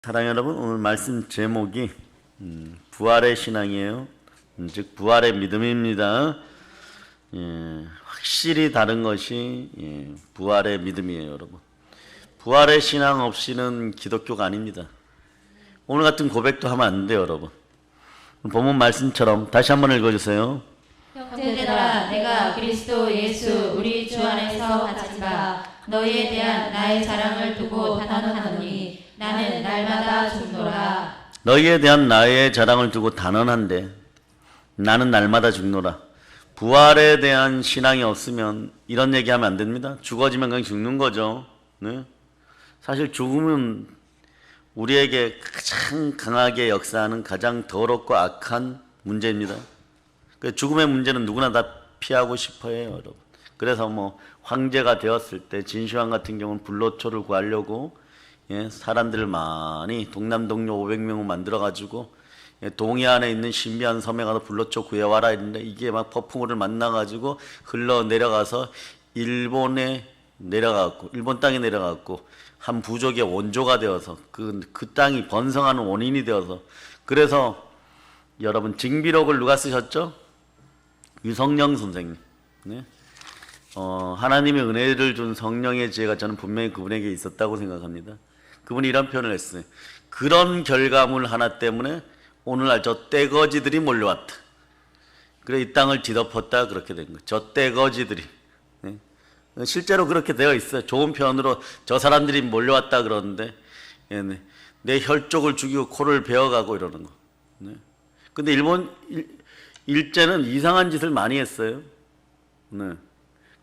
사랑하는 여러분, 오늘 말씀 제목이 부활의 신앙이에요. 즉 부활의 믿음입니다. 확실히 다른 것이 부활의 믿음이에요, 여러분. 부활의 신앙 없이는 기독교가 아닙니다. 오늘 같은 고백도 하면 안 돼요, 여러분. 본문 말씀처럼 다시 한번 읽어주세요. 형제들아, 내가 그리스도 예수 우리 주 안에서 같이가 너희에 대한 나의 자랑을 두고 단언하노니 나는 날마다 죽노라. 너희에 대한 나의 자랑을 두고 단언한데 나는 날마다 죽노라. 부활에 대한 신앙이 없으면 이런 얘기하면 안 됩니다. 죽어지면 그냥 죽는 거죠. 네? 사실 죽음은 우리에게 가장 강하게 역사하는 가장 더럽고 악한 문제입니다. 죽음의 문제는 누구나 다 피하고 싶어해요, 여러분. 그래서 뭐 황제가 되었을 때 진시황 같은 경우는 불로초를 구하려고 사람들을 많이 동남동료 500명을 만들어가지고 동해안에 있는 신비한 섬에 가서 불로초 구해와라 했는데 이게 막 폭풍우를 만나가지고 흘러 내려가서 일본에 내려갔고 일본 땅에 내려갔고 한 부족의 원조가 되어서 그 땅이 번성하는 원인이 되어서 그래서 여러분 징비록을 누가 쓰셨죠? 유성령 선생님. 네? 하나님의 은혜를 준 성령의 지혜가 저는 분명히 그분에게 있었다고 생각합니다. 그분이 이런 표현을 했어요. 그런 결과물 하나 때문에 오늘날 저 떼거지들이 몰려왔다. 그래 이 땅을 뒤덮었다 그렇게 된 거예요. 저 떼거지들이. 네? 실제로 그렇게 되어 있어요. 좋은 표현으로 저 사람들이 몰려왔다 그러는데 내 혈족을 죽이고 코를 베어가고 이러는 거. 네? 근데 일본 일제는 이상한 짓을 많이 했어요. 네.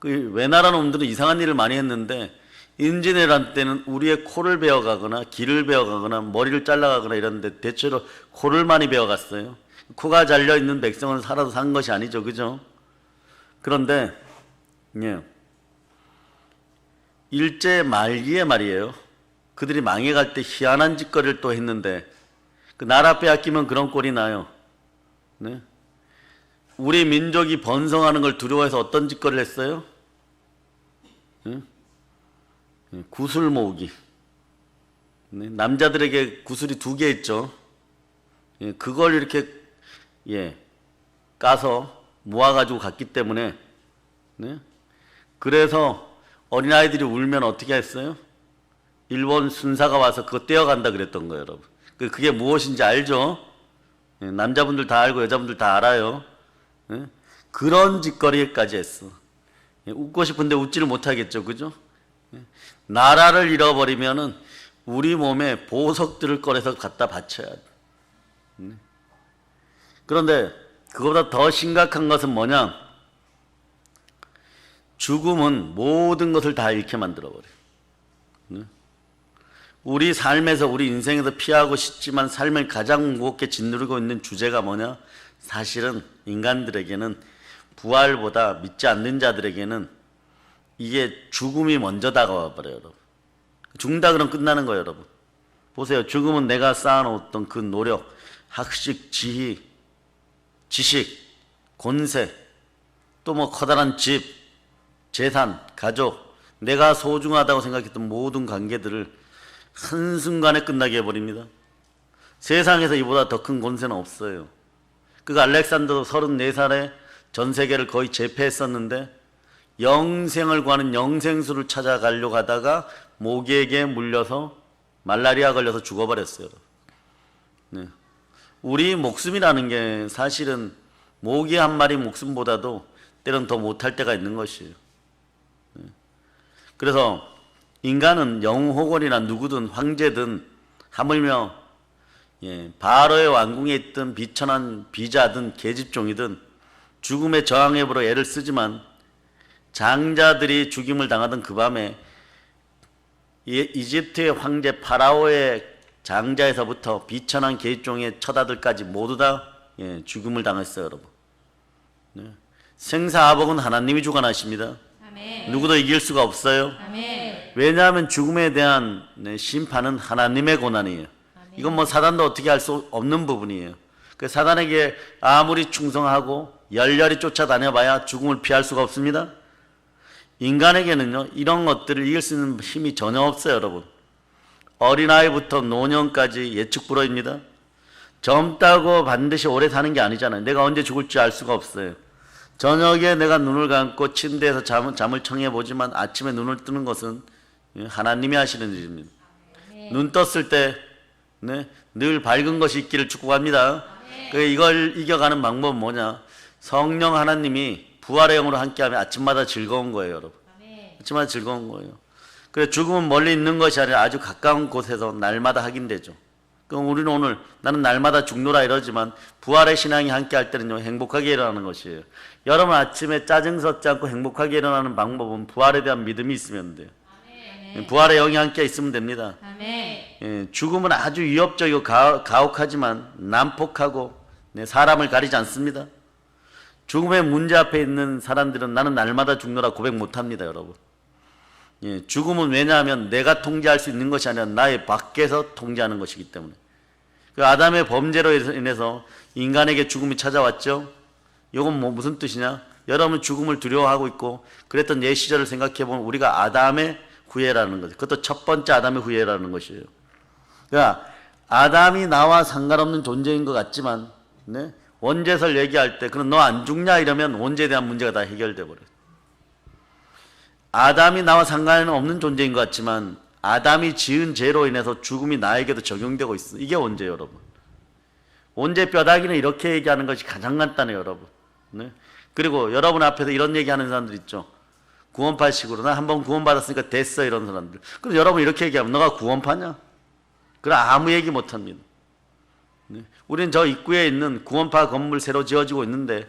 그 외나라 놈들은 이상한 일을 많이 했는데 임진왜란 때는 우리의 코를 베어가거나 귀를 베어가거나 머리를 잘라가거나 이랬는데 대체로 코를 많이 베어갔어요. 코가 잘려있는 백성은 살아서 산 것이 아니죠. 그죠? 그런데 일제 말기에 말이에요. 그들이 망해갈 때 희한한 짓거리를 또 했는데 그 나라 빼앗기면 그런 꼴이 나요. 네? 우리 민족이 번성하는 걸 두려워해서 어떤 짓거리를 했어요? 네? 구슬 모으기. 네? 남자들에게 구슬이 2개 있죠. 그걸 이렇게 까서 모아가지고 갔기 때문에 네? 그래서 어린아이들이 울면 어떻게 했어요? 일본 순사가 와서 그거 떼어간다 그랬던 거예요, 여러분. 그게 무엇인지 알죠? 남자분들 다 알고 여자분들 다 알아요. 그런 짓거리까지 했어. 웃고 싶은데 웃지를 못하겠죠, 그죠? 나라를 잃어버리면은 우리 몸에 보석들을 꺼내서 갖다 바쳐야 돼. 그런데 그거보다 더 심각한 것은 뭐냐? 죽음은 모든 것을 다 잃게 만들어버려. 우리 삶에서 우리 인생에서 피하고 싶지만 삶을 가장 무겁게 짓누르고 있는 주제가 뭐냐? 사실은 인간들에게는 부활보다 믿지 않는 자들에게는 이게 죽음이 먼저 다가와 버려요, 여러분. 죽는다 그러면 끝나는 거예요, 여러분. 보세요. 죽음은 내가 쌓아놓았던 그 노력, 학식, 지희, 지식, 권세, 또 뭐 커다란 집, 재산, 가족, 내가 소중하다고 생각했던 모든 관계들을 한순간에 끝나게 해버립니다. 세상에서 이보다 더 큰 권세는 없어요. 그 알렉산더도 34살에 전 세계를 거의 제패했었는데 영생을 구하는 영생수를 찾아가려고 하다가 모기에게 물려서 말라리아 걸려서 죽어버렸어요. 네. 우리 목숨이라는 게 사실은 모기 한 마리 목숨보다도 때론 더 못할 때가 있는 것이에요. 네. 그래서 인간은 영웅호건이나 누구든 황제든 하물며 바로의 왕궁에 있던 비천한 비자든 계집종이든 죽음에 저항해보려 애를 쓰지만 장자들이 죽임을 당하던 그 밤에 이집트의 황제 파라오의 장자에서부터 비천한 계집종의 처다들까지 모두 다 죽음을 당했어요, 여러분. 네. 생사화복은 하나님이 주관하십니다. 아멘. 누구도 이길 수가 없어요. 아멘. 왜냐하면 죽음에 대한 심판은 하나님의 고난이에요. 이건 뭐 사단도 어떻게 할 수 없는 부분이에요. 그 사단에게 아무리 충성하고 열렬히 쫓아다녀봐야 죽음을 피할 수가 없습니다. 인간에게는요 이런 것들을 이길 수 있는 힘이 전혀 없어요, 여러분. 어린아이부터 노년까지 예측 불허입니다. 젊다고 반드시 오래 사는 게 아니잖아요. 내가 언제 죽을지 알 수가 없어요. 저녁에 내가 눈을 감고 침대에서 잠을 청해보지만 아침에 눈을 뜨는 것은 하나님이 하시는 일입니다. 눈 떴을 때 늘 밝은 것이 있기를 축복합니다. 이걸 이겨가는 방법은 뭐냐? 성령 하나님이 부활의 영으로 함께하면 아침마다 즐거운 거예요, 여러분. 아침마다 즐거운 거예요. 그래 죽음은 멀리 있는 것이 아니라 아주 가까운 곳에서 날마다 확인되죠. 그럼 우리는 오늘 나는 날마다 죽노라 이러지만 부활의 신앙이 함께할 때는요 행복하게 일어나는 것이에요. 여러분 아침에 짜증 섞지 않고 행복하게 일어나는 방법은 부활에 대한 믿음이 있으면 돼요. 부활의 영이 함께 있으면 됩니다. 죽음은 아주 위협적이고 가혹하지만 난폭하고 사람을 가리지 않습니다. 죽음의 문제 앞에 있는 사람들은 나는 날마다 죽노라 고백 못합니다, 여러분. 죽음은 왜냐하면 내가 통제할 수 있는 것이 아니라 나의 밖에서 통제하는 것이기 때문에. 그 아담의 범죄로 인해서 인간에게 죽음이 찾아왔죠. 이건 무슨 뜻이냐? 여러분 죽음을 두려워하고 있고 그랬던 옛 시절을 생각해 보면 우리가 아담의 후예라는 거죠. 그것도 첫 번째 아담의 후예라는 것이에요. 그러니까 아담이 나와 상관없는 존재인 것 같지만 원죄설 얘기할 때 그럼 너 안 죽냐 이러면 원죄에 대한 문제가 다 해결돼 버려요. 아담이 나와 상관없는 존재인 것 같지만 아담이 지은 죄로 인해서 죽음이 나에게도 적용되고 있어. 이게 원죄예요, 여러분. 원죄 뼈다귀는 이렇게 얘기하는 것이 가장 간단해요, 여러분. 그리고 여러분 앞에서 이런 얘기하는 사람들 있죠. 구원파식으로 나 한번 구원받았으니까 됐어 이런 사람들. 그럼 여러분 이렇게 얘기하면 너가 구원파냐? 그럼 아무 얘기 못합니다. 우리는 저 입구에 있는 구원파 건물 새로 지어지고 있는데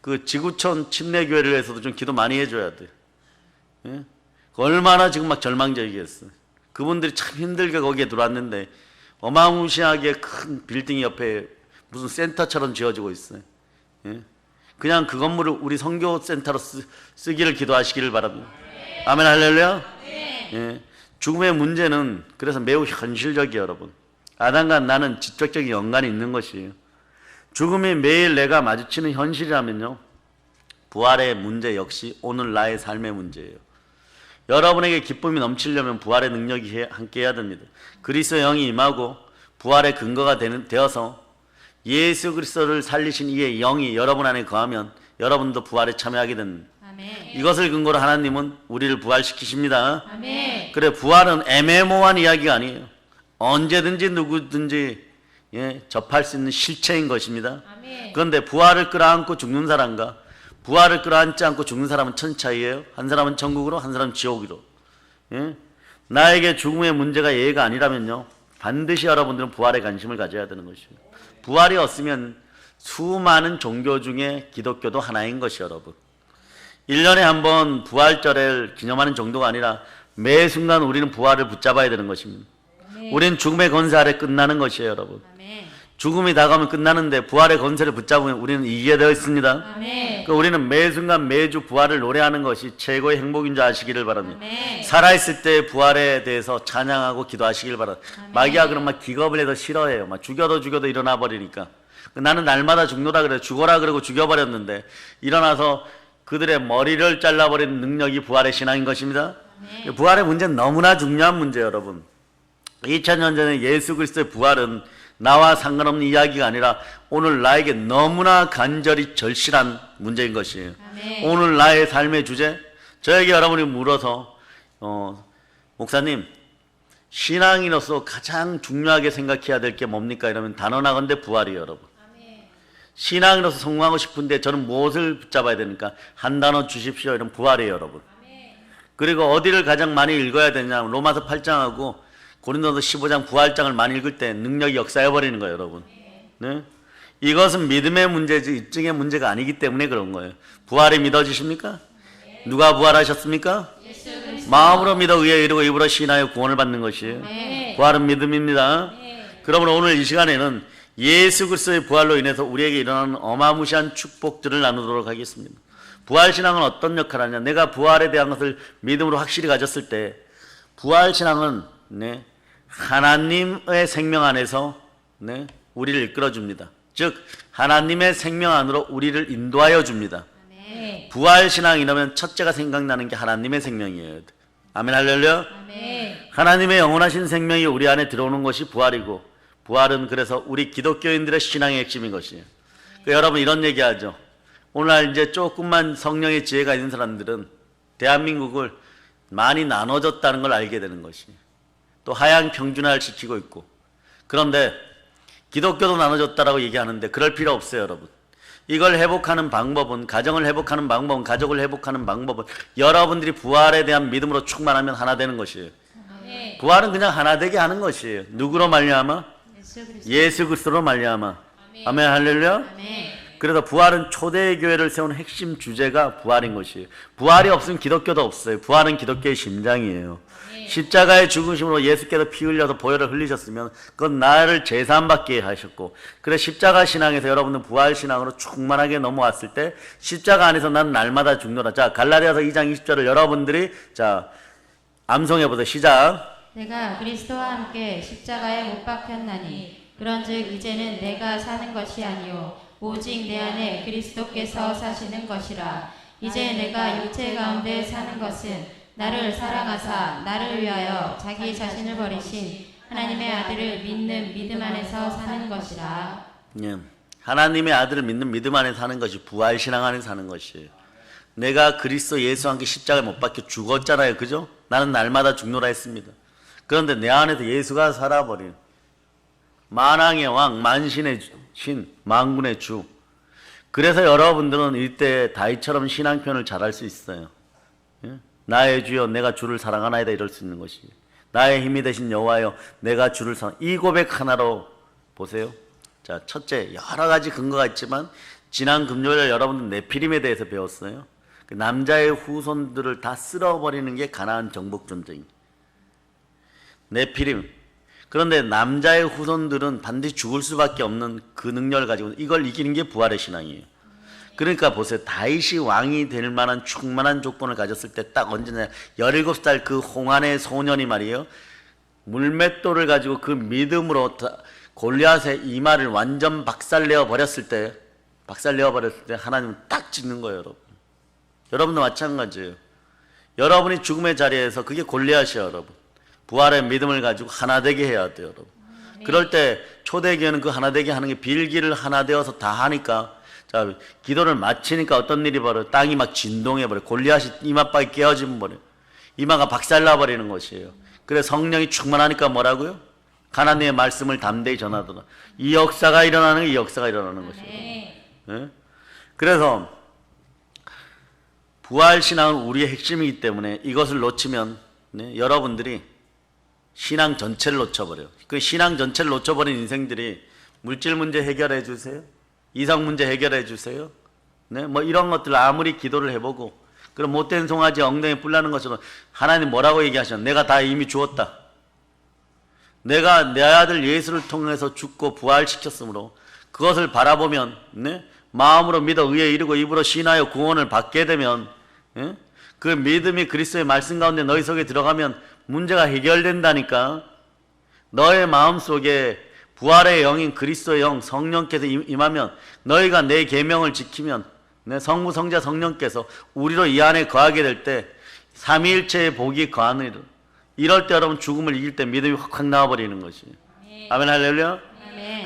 그 지구촌 침례교회를 위해서도 좀 기도 많이 해줘야 돼. 얼마나 지금 막 절망적이겠어. 그분들이 참 힘들게 거기에 들어왔는데 어마무시하게 큰 빌딩 옆에 무슨 센터처럼 지어지고 있어요. 그냥 그 건물을 우리 선교센터로 쓰기를 기도하시기를 바랍니다. 아멘 할렐루야. 죽음의 문제는 그래서 매우 현실적이에요, 여러분. 아담과 나는 직접적인 연관이 있는 것이에요. 죽음이 매일 내가 마주치는 현실이라면요 부활의 문제 역시 오늘 나의 삶의 문제예요. 여러분에게 기쁨이 넘치려면 부활의 능력이 함께 해야 됩니다. 그리스도의 영이 임하고 부활의 근거가 되어서 예수 그리스도를 살리신 이의 영이 여러분 안에 거하면 여러분도 부활에 참여하게 됩니다. 이것을 근거로 하나님은 우리를 부활시키십니다. 그래 부활은 애매모호한 이야기가 아니에요. 언제든지 누구든지 접할 수 있는 실체인 것입니다. 그런데 부활을 끌어안고 죽는 사람과 부활을 끌어안지 않고 죽는 사람은 천 차이예요. 한 사람은 천국으로 한 사람은 지옥으로. 나에게 죽음의 문제가 예가 아니라면요 반드시 여러분들은 부활에 관심을 가져야 되는 것입니다. 부활이 없으면 수많은 종교 중에 기독교도 하나인 것이 여러분. 1년에 한 번 부활절을 기념하는 정도가 아니라 매 순간 우리는 부활을 붙잡아야 되는 것입니다. 우리는 죽음의 권세 아래 끝나는 것이에요, 여러분. 죽음이 다가오면 끝나는데 부활의 권세를 붙잡으면 우리는 이기게 되어 있습니다. 그러니까 우리는 매 순간 매주 부활을 노래하는 것이 최고의 행복인 줄 아시기를 바랍니다. 살아있을 때 부활에 대해서 찬양하고 기도하시길 바랍니다. 마귀가 그럼 막 기겁을 해도 싫어해요. 막 죽여도 일어나 버리니까. 나는 날마다 죽노라 그래. 죽어라 그러고 죽여버렸는데 일어나서 그들의 머리를 잘라버리는 능력이 부활의 신앙인 것입니다. 부활의 문제는 너무나 중요한 문제예요, 여러분. 2000년 전에 예수 그리스도의 부활은 나와 상관없는 이야기가 아니라 오늘 나에게 너무나 간절히 절실한 문제인 것이에요. 오늘 나의 삶의 주제, 저에게 여러분이 물어서 목사님 신앙인으로서 가장 중요하게 생각해야 될 게 뭡니까? 이러면 단언하건대 부활이에요, 여러분. 신앙인으로서 성공하고 싶은데 저는 무엇을 붙잡아야 되니까 한 단어 주십시오. 이런 부활이에요, 여러분. 그리고 어디를 가장 많이 읽어야 되냐? 로마서 8장하고 고린도서 15장 부활장을 많이 읽을 때 능력이 역사해버리는 거예요, 여러분. 이것은 믿음의 문제지 입증의 문제가 아니기 때문에 그런 거예요. 부활이 믿어지십니까? 누가 부활하셨습니까? 마음으로 믿어 의에 이르고 입으로 시인하여 구원을 받는 것이에요. 부활은 믿음입니다. 그러므로 오늘 이 시간에는 예수 그리스도의 부활로 인해서 우리에게 일어나는 어마무시한 축복들을 나누도록 하겠습니다. 부활신앙은 어떤 역할을 하냐? 내가 부활에 대한 것을 믿음으로 확실히 가졌을 때 부활신앙은 하나님의 생명 안에서 우리를 이끌어줍니다. 즉 하나님의 생명 안으로 우리를 인도하여 줍니다. 부활신앙이라면 첫째가 생각나는 게 하나님의 생명이에요. 아멘 할렐루야. 아멘. 하나님의 영원하신 생명이 우리 안에 들어오는 것이 부활이고, 부활은 그래서 우리 기독교인들의 신앙의 핵심인 것이에요. 여러분 이런 얘기하죠. 오늘 이제 조금만 성령의 지혜가 있는 사람들은 대한민국을 많이 나눠졌다는 걸 알게 되는 것이에요. 또 하향 평준화를 시키고 있고, 그런데 기독교도 나눠졌다라고 얘기하는데 그럴 필요 없어요, 여러분. 이걸 회복하는 방법은, 가정을 회복하는 방법은, 가족을 회복하는 방법은 여러분들이 부활에 대한 믿음으로 충만하면 하나 되는 것이에요. 아멘. 부활은 그냥 하나 되게 하는 것이에요. 누구로 말미암아? 예수 그리스도. 예수 그리스도로 말미암아. 아멘 할렐루야. 아멘. 그래서 부활은 초대 교회를 세우는 핵심 주제가 부활인 것이에요. 부활이 없으면 기독교도 없어요. 부활은 기독교의 심장이에요. 십자가의 죽으심으로 예수께서 피 흘려서 보혈을 흘리셨으면 그건 나를 제사함받게 하셨고, 그래 십자가 신앙에서 여러분들 부활 신앙으로 충만하게 넘어왔을 때 십자가 안에서 난 날마다 죽노라. 자, 갈라디아서 2장 20절을 여러분들이 자 암송해 보세요. 시작. 내가 그리스도와 함께 십자가에 못 박혔나니 그런즉 이제는 내가 사는 것이 아니요 오직 내 안에 그리스도께서 사시는 것이라. 이제 내가 육체 가운데 사는 것은 나를 사랑하사 나를 위하여 자기 자신을 버리신 하나님의 아들을 믿는 믿음 안에서 사는 것이라. 예. 하나님의 아들을 믿는 믿음 안에 사는 것이 부활 신앙 안에 사는 것이에요. 내가 그리스도 예수와 함께 십자가에 못 박혀 죽었잖아요. 그죠? 나는 날마다 죽노라 했습니다. 그런데 내 안에서 예수가 살아버린 만왕의 왕, 만신의 신, 만군의 주. 그래서 여러분들은 이때 다윗처럼 신앙 표현을 잘할 수 있어요. 예? 나의 주여 내가 주를 사랑하나이다 이럴 수 있는 것이에요. 나의 힘이 되신 여호와여 내가 주를 사랑. 이 고백 하나로 보세요. 자, 첫째, 여러 가지 근거가 있지만 지난 금요일에 여러분들 네피림에 대해서 배웠어요. 그 남자의 후손들을 다 쓸어버리는 게 가나안 정복 전쟁입니다. 네피림. 그런데 남자의 후손들은 반드시 죽을 수밖에 없는 그 능력을 가지고 이걸 이기는 게 부활의 신앙이에요. 그러니까 보세요. 다윗이 왕이 될 만한 충만한 조건을 가졌을 때 딱 언제냐, 17살 그 홍안의 소년이 말이에요, 물맷돌을 가지고 그 믿음으로 골리앗의 이마를 완전 박살내어 버렸을 때 하나님은 딱 찍는 거예요. 여러분, 여러분도 마찬가지예요. 여러분이 죽음의 자리에서, 그게 골리앗이에요. 여러분, 부활의 믿음을 가지고 하나 되게 해야 돼요. 여러분. 그럴 때 초대교회는 그 하나 되게 하는 게 빌기를 하나 되어서 다 하니까, 자, 기도를 마치니까 어떤 일이 벌어요? 땅이 막 진동해버려요. 골리앗이 이마박이 깨어지면 버려요. 이마가 박살나버리는 것이에요. 그래서 성령이 충만하니까 뭐라고요? 하나님의 말씀을 담대히 전하더라. 이 역사가 일어나는 게 이 역사가 일어나는 것이에요. 네? 그래서 부활신앙은 우리의 핵심이기 때문에 이것을 놓치면, 네, 여러분들이 신앙 전체를 놓쳐버려요. 그 신앙 전체를 놓쳐버린 인생들이 물질 문제 해결해 주세요, 이성 문제 해결해 주세요, 네, 뭐 이런 것들 아무리 기도를 해보고, 그럼 못된 송아지 엉덩이 뿔 나는 것처럼 하나님 뭐라고 얘기하셨나? 내가 다 이미 주었다. 내가 내 아들 예수를 통해서 죽고 부활시켰으므로 그것을 바라보면, 네, 마음으로 믿어 의에 이르고 입으로 신하여 구원을 받게 되면, 네, 그 믿음이 그리스도의 말씀 가운데 너희 속에 들어가면 문제가 해결된다니까. 너의 마음속에 부활의 영인 그리스도의 영 성령께서 임하면, 너희가 내 계명을 지키면, 내 성부 성자 성령께서 우리로 이 안에 거하게 될 때 삼위일체의 복이 거하느니라. 이럴 때 여러분 죽음을 이길 때 믿음이 확 나와버리는 것이에요. 아멘 할렐루야.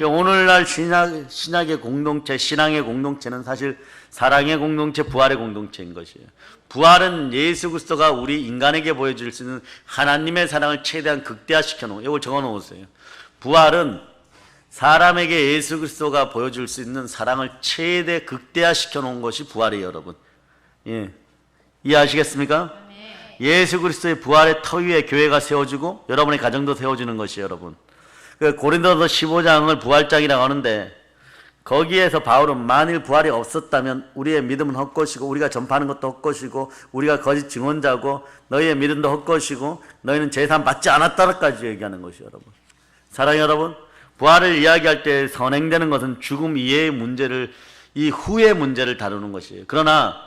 오늘날 신학의 공동체, 신앙의 공동체는 사실 사랑의 공동체, 부활의 공동체인 것이에요. 부활은 예수 그리스도가 우리 인간에게 보여줄 수 있는 하나님의 사랑을 최대한 극대화시켜 놓은, 이걸 적어 놓으세요. 부활은 사람에게 예수 그리스도가 보여줄 수 있는 사랑을 최대 극대화시켜 놓은 것이 부활이에요, 여러분. 예, 이해하시겠습니까? 예수 그리스도의 부활의 터 위에 교회가 세워지고 여러분의 가정도 세워지는 것이에요, 여러분. 고린도서 15장을 부활장이라고 하는데, 거기에서 바울은 만일 부활이 없었다면 우리의 믿음은 헛것이고 우리가 전파하는 것도 헛것이고 우리가 거짓 증언자고 너희의 믿음도 헛것이고 너희는 제사 받지 않았다까지 얘기하는 것이에요, 여러분. 사랑해요, 여러분. 부활을 이야기할 때 선행되는 것은 죽음 이외의 문제를, 이 후의 문제를 다루는 것이에요. 그러나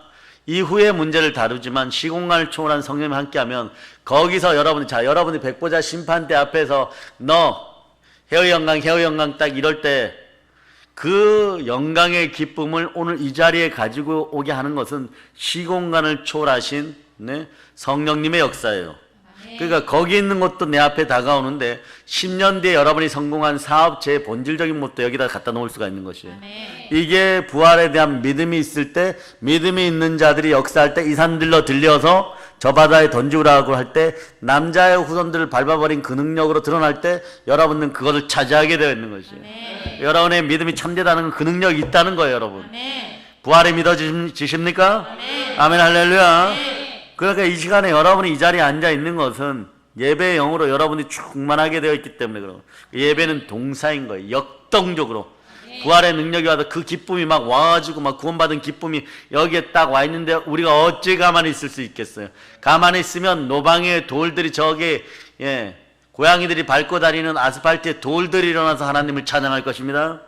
이 후의 문제를 다루지만 시공간을 초월한 성령이 함께하면 거기서 여러분이 백보자 심판대 앞에서 너 해의 영광 딱 이럴 때 그 영광의 기쁨을 오늘 이 자리에 가지고 오게 하는 것은 시공간을 초월하신, 네, 성령님의 역사예요. 그러니까 거기 있는 것도 내 앞에 다가오는데 10년 뒤에 여러분이 성공한 사업 제 본질적인 것도 여기다 갖다 놓을 수가 있는 것이에요. 이게 부활에 대한 믿음이 있을 때, 믿음이 있는 자들이 역사할 때 이 산들로 들려서 저 바다에 던지우라고 할 때 남자의 후손들을 밟아버린 그 능력으로 드러날 때 여러분은 그것을 차지하게 되어 있는 것이에요. 여러분의 믿음이 참되다는 건 그 능력이 있다는 거예요, 여러분. 부활에 믿어지십니까? 아멘 할렐루야. 그러니까 이 시간에 여러분이 이 자리에 앉아 있는 것은 예배의 영으로 여러분이 충만하게 되어 있기 때문에 그런 예배는 동사인 거예요. 역동적으로 부활의 능력이 와서 그 기쁨이 막 와가지고 막 구원받은 기쁨이 여기에 딱 와 있는데 우리가 어찌 가만히 있을 수 있겠어요? 가만히 있으면 노방의 돌들이 저게 고양이들이 밟고 다니는 아스팔트에 돌들이 일어나서 하나님을 찬양할 것입니다.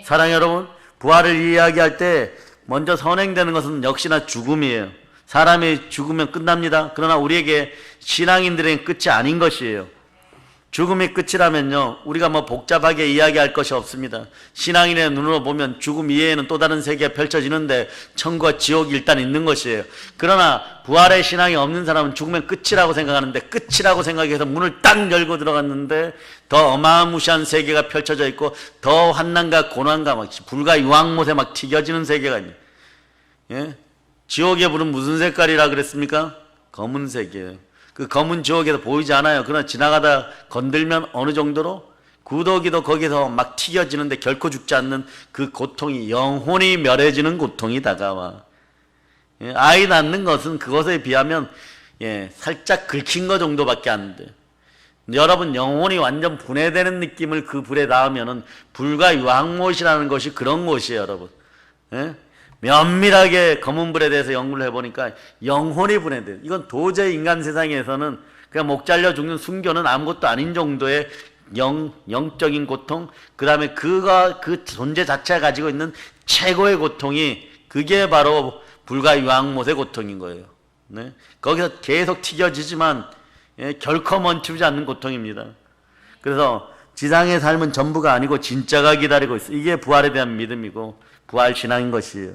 사랑하는 여러분, 부활을 이야기할 때 먼저 선행되는 것은 역시나 죽음이에요. 사람이 죽으면 끝납니다. 그러나 우리에게 신앙인들의 끝이 아닌 것이에요. 죽음이 끝이라면요, 우리가 뭐 복잡하게 이야기할 것이 없습니다. 신앙인의 눈으로 보면 죽음 이외에는 또 다른 세계가 펼쳐지는데 천국과 지옥이 일단 있는 것이에요. 그러나 부활의 신앙이 없는 사람은 죽으면 끝이라고 생각하는데, 끝이라고 생각해서 문을 딱 열고 들어갔는데 더 어마무시한 세계가 펼쳐져 있고 더 환난과 고난과 막 불과 유황못에 막 튀겨지는 세계가 있네요. 예? 지옥의 불은 무슨 색깔이라 그랬습니까? 검은색이에요. 그 검은 지옥에서 보이지 않아요. 그러나 지나가다 건들면 어느 정도로 구더기도 거기서 막 튀겨지는데 결코 죽지 않는 그 고통이, 영혼이 멸해지는 고통이 다가와. 아이 낳는 것은 그것에 비하면 살짝 긁힌 것 정도밖에 안 돼. 여러분, 영혼이 완전 분해되는 느낌을 그 불에 닿으면은 불과 유황못이라는 것이 그런 것이에요, 여러분. 면밀하게 검은 불에 대해서 연구를 해보니까 영혼이 분해돼요. 이건 도저히 인간 세상에서는 그냥 목 잘려 죽는 순교는 아무것도 아닌 정도의 영적인 고통, 그 다음에 그 존재 자체가 가지고 있는 최고의 고통이 그게 바로 불과 유황못의 고통인 거예요. 네? 거기서 계속 튀겨지지만 결코 멈추지 않는 고통입니다. 그래서 지상의 삶은 전부가 아니고 진짜가 기다리고 있어요. 이게 부활에 대한 믿음이고 부활 신앙인 것이에요.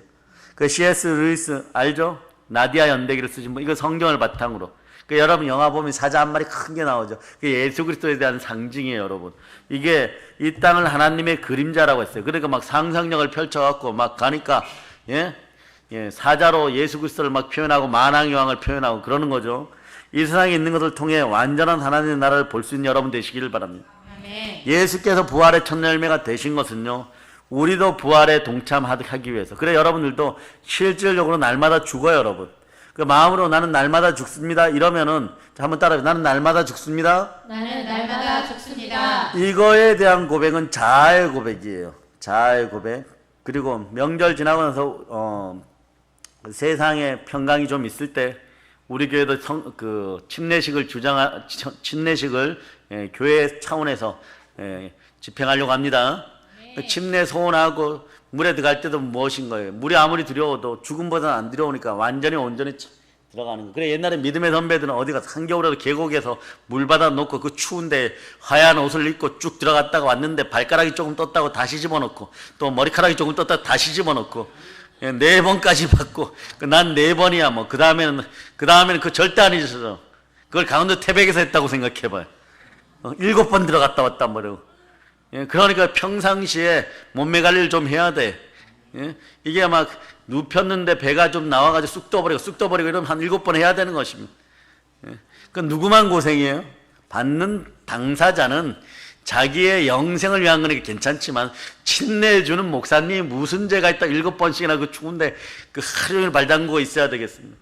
그 C.S. 루이스 알죠? 나디아 연대기를 쓰신 분, 이거 성경을 바탕으로. 그 여러분 영화 보면 사자 한 마리 큰 게 나오죠. 그 예수 그리스도에 대한 상징이에요, 여러분. 이게 이 땅을 하나님의 그림자라고 했어요. 그러니까 막 상상력을 펼쳐갖고 막 가니까 사자로 예수 그리스도를 막 표현하고 만왕의 왕을 표현하고 그러는 거죠. 이 세상에 있는 것을 통해 완전한 하나님의 나라를 볼 수 있는 여러분 되시기를 바랍니다. 아멘. 예수께서 부활의 첫 열매가 되신 것은요, 우리도 부활에 동참하기 위해서. 그래 여러분들도 실질적으로 날마다 죽어요, 여러분. 그 마음으로 나는 날마다 죽습니다 이러면은 한번 따라해요. 나는 날마다 죽습니다. 나는 날마다 죽습니다. 이거에 대한 고백은 자아의 고백이에요. 자아의 고백. 그리고 명절 지나고 나서 세상에 평강이 좀 있을 때 우리 교회도 침례식을 교회 차원에서 집행하려고 합니다. 침례 소원하고 물에 들어갈 때도 무엇인 거예요? 물이 아무리 두려워도 죽음보다는 안 두려우니까 완전히 온전히 들어가는 거예요. 그래 옛날에 믿음의 선배들은 어디 가서 한겨울에도 계곡에서 물 받아 놓고 그 추운데 하얀 옷을 입고 쭉 들어갔다가 왔는데 발가락이 조금 떴다고 다시 집어넣고 또 머리카락이 조금 떴다고 다시 집어넣고 4번까지 받고 난 4번이야 뭐 그 다음에는 그 절대 안 잊어서 그걸 강원도 태백에서 했다고 생각해봐요. 7번 들어갔다 왔단 말이에요. 그러니까 평상시에 몸매 관리를 좀 해야 돼. 이게 막 눕혔는데 배가 좀 나와가지고 쑥 떠버리고 이러면 한 7번 해야 되는 것입니다. 그 누구만 고생이에요? 받는 당사자는 자기의 영생을 위한 거니까 괜찮지만 침례해주는 목사님이 무슨 죄가 있다 7번씩이나 그 추운데 그 하루 종일 발 담그고 있어야 되겠습니다.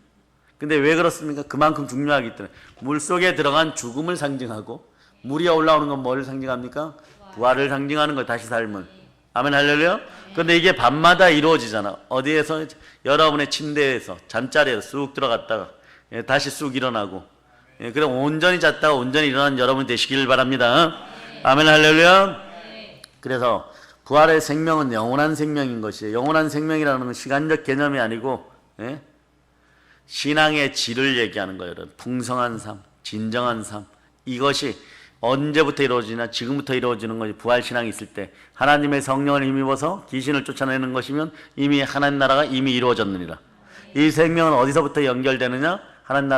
근데 왜 그렇습니까? 그만큼 중요하기 때문에. 물속에 들어간 죽음을 상징하고 물이 올라오는 건 뭐를 상징합니까? 부활을 상징하는 거예요. 다시 삶을. 아멘 할렐루야. 그런데 이게 밤마다 이루어지잖아. 어디에서? 여러분의 침대에서 잠자리에서 쑥 들어갔다가 다시 쑥 일어나고 그럼 온전히 잤다가 온전히 일어난 여러분 되시길 바랍니다. 아멘 할렐루야. 그래서 부활의 생명은 영원한 생명인 것이에요. 영원한 생명이라는 건 시간적 개념이 아니고 신앙의 질을 얘기하는 거예요. 풍성한 삶, 진정한 삶. 이것이 언제부터 이루어지냐? 지금부터 이루어지는 것이 부활신앙이 있을 때 하나님의 성령을 힘입어서 귀신을 쫓아내는 것이면 이미 하나님 나라가 이미 이루어졌느니라. 이 생명은 어디서부터 연결되느냐? 하나님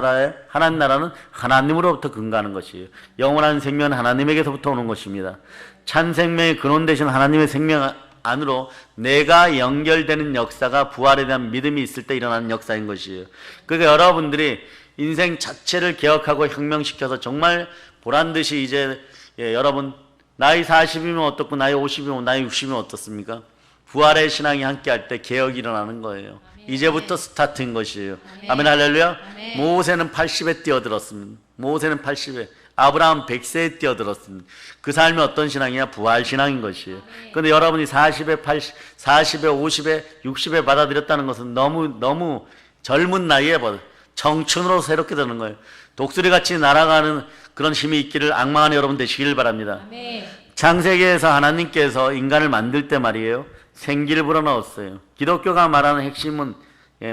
나라는 하나님으로부터 근거하는 것이에요. 영원한 생명은 하나님에게서부터 오는 것입니다. 참 생명의 근원 되신 하나님의 생명 안으로 내가 연결되는 역사가 부활에 대한 믿음이 있을 때 일어나는 역사인 것이에요. 그러니까 여러분들이 인생 자체를 개혁하고 혁명시켜서 정말 보란듯이 이제 여러분 나이 40이면 어떻고 나이 50이면 나이 60이면 어떻습니까? 부활의 신앙이 함께할 때 개혁이 일어나는 거예요. 이제부터 스타트인 것이에요. 아멘 할렐루야. 모세는 80에 뛰어들었습니다. 모세는 80에, 아브라함 100세에 뛰어들었습니다. 그 삶이 어떤 신앙이냐? 부활 신앙인 것이에요. 그런데 여러분이 40에 80, 40에 50에 60에 받아들였다는 것은 너무 젊은 나이에 청춘으로 새롭게 되는 거예요. 독수리같이 날아가는 그런 힘이 있기를 악망하는 여러분 되시길 바랍니다. 창세기에서 하나님께서 인간을 만들 때 말이에요, 생기를 불어넣었어요. 기독교가 말하는 핵심은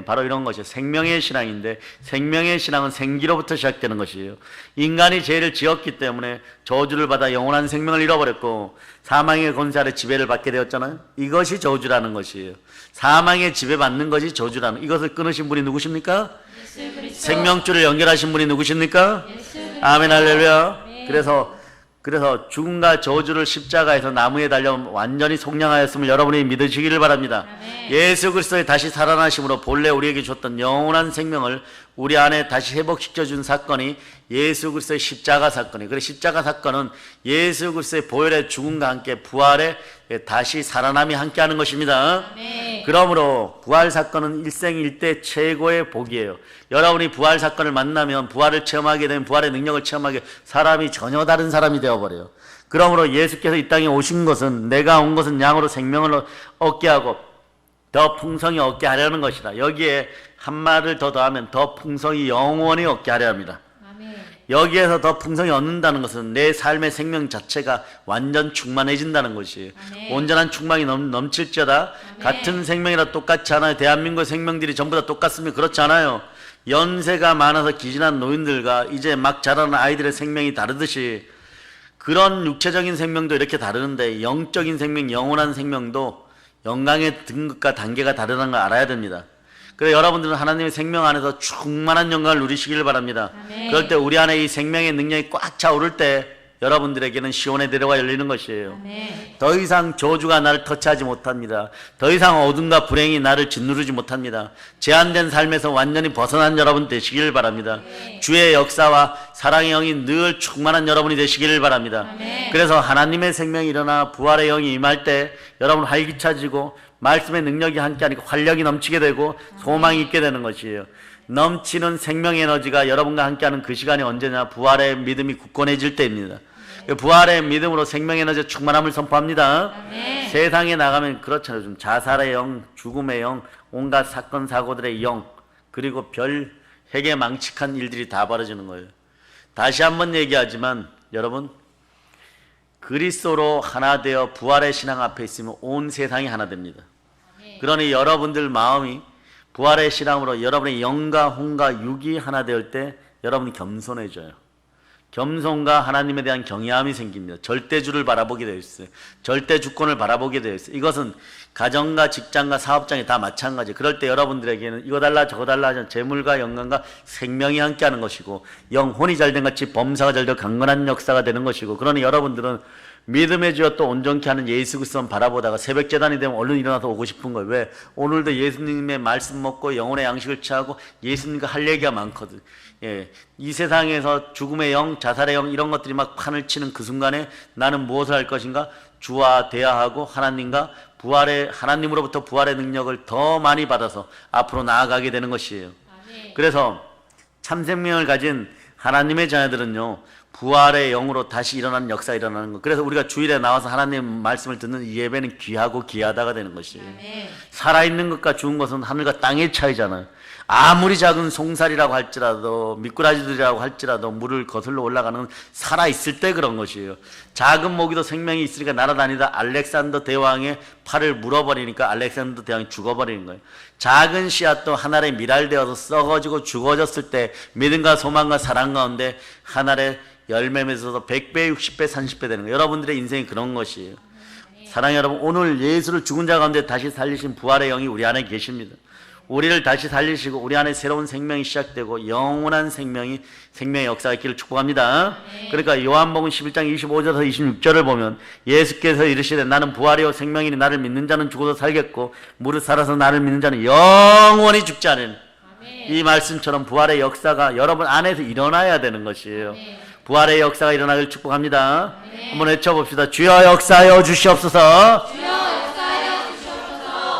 바로 이런 것이에요. 생명의 신앙인데, 생명의 신앙은 생기로부터 시작되는 것이에요. 인간이 죄를 지었기 때문에 저주를 받아 영원한 생명을 잃어버렸고 사망의 권세 아래 지배를 받게 되었잖아요. 이것이 저주라는 것이에요. 사망의 지배받는 것이 저주라는, 이것을 끊으신 분이 누구십니까? 생명줄을 연결하신 분이 누구십니까? 아멘 할렐루야. 그래서 죽음과 저주를 십자가에서 나무에 달려 완전히 속량하였음을 여러분이 믿으시기를 바랍니다. 예수 그리스도의 다시 살아나심으로 본래 우리에게 줬던 영원한 생명을 우리 안에 다시 회복시켜준 사건이 예수 그리스도의 십자가 사건이에요. 그래서 십자가 사건은 예수 그리스도의 보혈의 죽음과 함께 부활의 다시 살아남이 함께하는 것입니다. 그러므로 부활 사건은 일생일대 최고의 복이에요. 여러분이 부활 사건을 만나면, 부활을 체험하게 되면, 부활의 능력을 체험하게 사람이 전혀 다른 사람이 되어버려요. 그러므로 예수께서 이 땅에 오신 것은, 내가 온 것은 양으로 생명을 얻게 하고 더 풍성히 얻게 하려는 것이다. 여기에 한 말을 더 더하면 더 풍성히 영원히 얻게 하려 합니다. 여기에서 더 풍성히 얻는다는 것은 내 삶의 생명 자체가 완전 충만해진다는 것이에요. 온전한 충만이 넘칠지어다. 같은 생명이라 똑같지 않아요. 대한민국 생명들이 전부 다 똑같으면 그렇지 않아요. 연세가 많아서 기진한 노인들과 이제 막 자라는 아이들의 생명이 다르듯이, 그런 육체적인 생명도 이렇게 다르는데 영적인 생명, 영원한 생명도 영광의 등급과 단계가 다르다는 걸 알아야 됩니다. 그래서 여러분들은 하나님의 생명 안에서 충만한 영광을 누리시기를 바랍니다. 그럴 때 우리 안에 이 생명의 능력이 꽉 차오를 때 여러분들에게는 시온의 대로가 열리는 것이에요. 더 이상 저주가 나를 터치하지 못합니다. 더 이상 어둠과 불행이 나를 짓누르지 못합니다. 제한된 삶에서 완전히 벗어난 여러분 되시기를 바랍니다. 주의 역사와 사랑의 영이 늘 충만한 여러분이 되시기를 바랍니다. 그래서 하나님의 생명이 일어나 부활의 영이 임할 때 여러분 활기차지고 말씀의 능력이 함께하니까 활력이 넘치게 되고 소망이 있게 되는 것이에요. 넘치는 생명 에너지가 여러분과 함께하는 그 시간이 언제냐? 부활의 믿음이 굳건해질 때입니다. 부활의 믿음으로 생명 에너지의 충만함을 선포합니다. 세상에 나가면 그렇잖아요. 좀 자살의 영, 죽음의 영, 온갖 사건 사고들의 영, 그리고 별 핵에 망측한 일들이 다 벌어지는 거예요. 다시 한번 얘기하지만 여러분, 그리스도로 하나 되어 부활의 신앙 앞에 있으면 온 세상이 하나 됩니다. 그러니 여러분들 마음이 부활의 신앙으로 여러분의 영과 혼과 육이 하나 될 때 여러분이 겸손해져요. 겸손과 하나님에 대한 경외함이 생깁니다. 절대주를 바라보게 되어 있어요. 절대주권을 바라보게 되어 있어요. 이것은 가정과 직장과 사업장이 다 마찬가지예요. 그럴 때 여러분들에게는 이거 달라 저거 달라 하는 재물과 영광과 생명이 함께하는 것이고, 영혼이 잘된 같이 범사가 잘되어 강건한 역사가 되는 것이고, 그러니 여러분들은 믿음의 주여 온전케 하는 예수 그리스도만 바라보다가 새벽 제단이 되면 얼른 일어나서 오고 싶은 거예요. 왜? 오늘도 예수님의 말씀 먹고 영혼의 양식을 취하고 예수님과 할 얘기가 많거든. 이 세상에서 죽음의 영, 자살의 영 이런 것들이 막 판을 치는 그 순간에 나는 무엇을 할 것인가? 주와 대화하고 하나님과 하나님으로부터 부활의 능력을 더 많이 받아서 앞으로 나아가게 되는 것이에요. 그래서 참 생명을 가진 하나님의 자녀들은요, 부활의 영으로 다시 일어나는 역사가 일어나는 것. 그래서 우리가 주일에 나와서 하나님의 말씀을 듣는 이 예배는 귀하고 귀하다가 되는 것이에요. 살아있는 것과 죽은 것은 하늘과 땅의 차이잖아요. 아무리 작은 송사리라고 할지라도, 미꾸라지들이라고 할지라도 물을 거슬러 올라가는 건 살아있을 때 그런 것이에요. 작은 모기도 생명이 있으니까 날아다니다 알렉산더 대왕의 팔을 물어버리니까 알렉산더 대왕이 죽어버리는 거예요. 작은 씨앗도 하늘에 미랄되어서 썩어지고 죽어졌을 때 믿음과 소망과 사랑 가운데 하늘에 열매 맺어서 100배, 60배, 30배 되는 거예요. 여러분들의 인생이 그런 것이에요. 사랑하는 여러분, 오늘 예수를 죽은 자 가운데 다시 살리신 부활의 영이 우리 안에 계십니다. 우리를 다시 살리시고 우리 안에 새로운 생명이 시작되고 영원한 생명의 역사가 있기를 축복합니다. 그러니까 요한복음 11장 25절에서 26절을 보면 예수께서 이르시되 나는 부활이요 생명이니 나를 믿는 자는 죽어도 살겠고 무릇 살아서 나를 믿는 자는 영원히 죽지 않으니. 이 말씀처럼 부활의 역사가 여러분 안에서 일어나야 되는 것이에요. 부활의 역사가 일어나길 축복합니다. 한번 외쳐봅시다. 주여 역사하여 주시옵소서.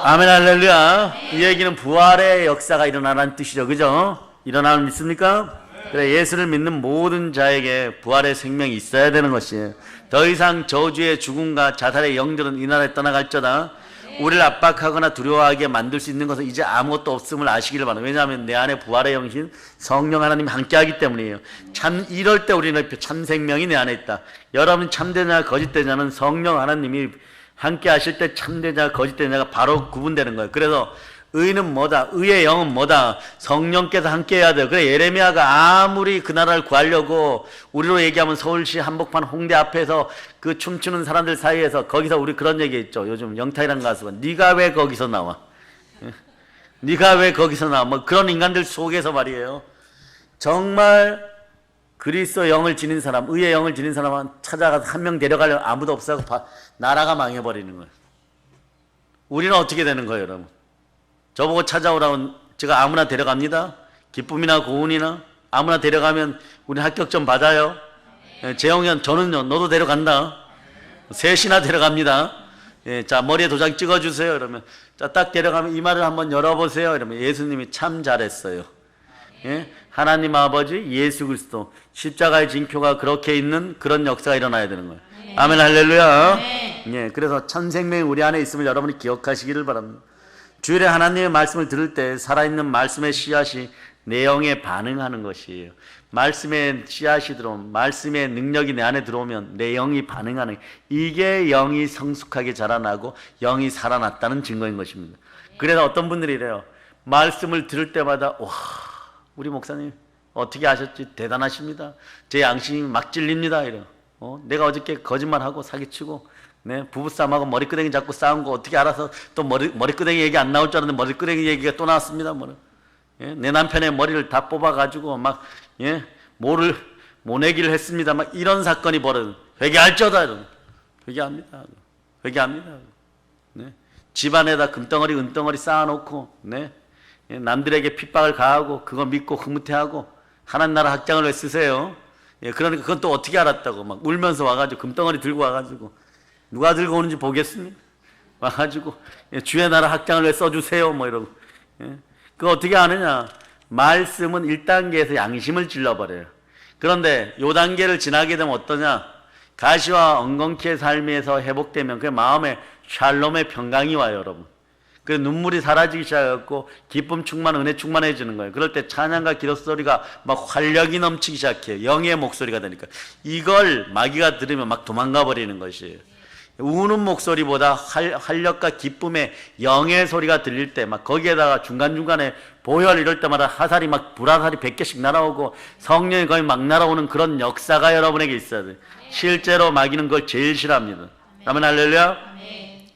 아멘 할렐루야. 이 얘기는 부활의 역사가 일어나라는 뜻이죠. 그죠? 일어나면 믿습니까? 그래, 예수를 믿는 모든 자에게 부활의 생명이 있어야 되는 것이에요. 더 이상 저주의 죽음과 자살의 영들은 이 나라에 떠나갈지어다. 우리를 압박하거나 두려워하게 만들 수 있는 것은 이제 아무것도 없음을 아시기를 바랍니다. 왜냐하면 내 안에 부활의 영신 성령 하나님이 함께하기 때문이에요. 참 이럴 때 우리는 참 생명이 내 안에 있다. 여러분 참되냐 거짓되냐는 성령 하나님이 함께 하실 때 참되냐 거짓되냐가 바로 구분되는 거예요. 그래서 의는 뭐다? 의의 영은 뭐다? 성령께서 함께 해야 돼요. 그래 예레미야가 아무리 그 나라를 구하려고 우리로 얘기하면 서울시 한복판 홍대 앞에서 그 춤추는 사람들 사이에서 거기서 우리 그런 얘기 있죠. 요즘 영탁이라는 가수가 네가 왜 거기서 나와? 네가 왜 거기서 나와? 뭐 그런 인간들 속에서 말이에요. 정말 그리스도 영을 지닌 사람, 의의 영을 지닌 사람은 찾아가서 한 명 데려가려면 아무도 없어서 나라가 망해버리는 거예요. 우리는 어떻게 되는 거예요, 여러분? 저보고 찾아오라면 제가 아무나 데려갑니다. 기쁨이나 고운이나 아무나 데려가면 우리 합격점 받아요. 재영이 저는요, 너도 데려간다. 셋이나 데려갑니다. 자, 머리에 도장 찍어주세요. 이러면 자, 딱 데려가면 이마를 한번 열어보세요. 이러면 예수님이 참 잘했어요. 하나님 아버지 예수 그리스도 십자가의 징표가 그렇게 있는 그런 역사가 일어나야 되는 거예요. 아멘 할렐루야. 그래서 참 생명이 우리 안에 있음을 여러분이 기억하시기를 바랍니다. 주일에 하나님의 말씀을 들을 때 살아있는 말씀의 씨앗이 내 영에 반응하는 것이에요. 말씀의 씨앗이 들어오면, 말씀의 능력이 내 안에 들어오면 내 영이 반응하는, 이게 영이 성숙하게 자라나고 영이 살아났다는 증거인 것입니다. 그래서 어떤 분들이 이래요. 말씀을 들을 때마다 와, 우리 목사님 어떻게 아셨지? 대단하십니다. 제 양심이 막 찔립니다. 이래요. 내가 어저께 거짓말하고 사기치고 부부싸움하고 머리끄댕이 잡고 싸운 거 어떻게 알아서 또 머리끄댕이 얘기 안 나올 줄 알았는데 머리끄댕이 얘기가 또 나왔습니다. 내 남편의 머리를 다 뽑아가지고 막 뭐를 모내기를 했습니다. 막 이런 사건이 벌어져. 회개할지어다. 이런. 회개합니다. 회개합니다. 집안에다 금덩어리 은덩어리 쌓아놓고 남들에게 핍박을 가하고 그거 믿고 흐뭇해하고 하나님 나라 학장을 왜 쓰세요? 그러니까 그건 또 어떻게 알았다고 막 울면서 와가지고 금덩어리 들고 와가지고 누가 들고 오는지 보겠습니까? 와가지고 주의 나라 학장을 왜 써주세요? 뭐 이러고. 그거 어떻게 아느냐? 말씀은 1단계에서 양심을 찔러버려요. 그런데 요 단계를 지나게 되면 어떠냐? 가시와 엉겅퀴의 삶에서 회복되면 그 마음에 샬롬의 평강이 와요, 여러분. 그 눈물이 사라지기 시작하고 기쁨 충만, 은혜 충만해지는 거예요. 그럴 때 찬양과 기도 소리가 막 활력이 넘치기 시작해요. 영의 목소리가 되니까. 이걸 마귀가 들으면 막 도망가 버리는 것이에요. 우는 목소리보다 활력과 기쁨의 영의 소리가 들릴 때 막 거기에다가 중간중간에 보혈 이럴 때마다 화살이 막 불화살이 100개씩 날아오고 성령이 거의 막 날아오는 그런 역사가 여러분에게 있어야 돼요. 실제로 마귀는 그걸 제일 싫어합니다. 아멘 할렐루야.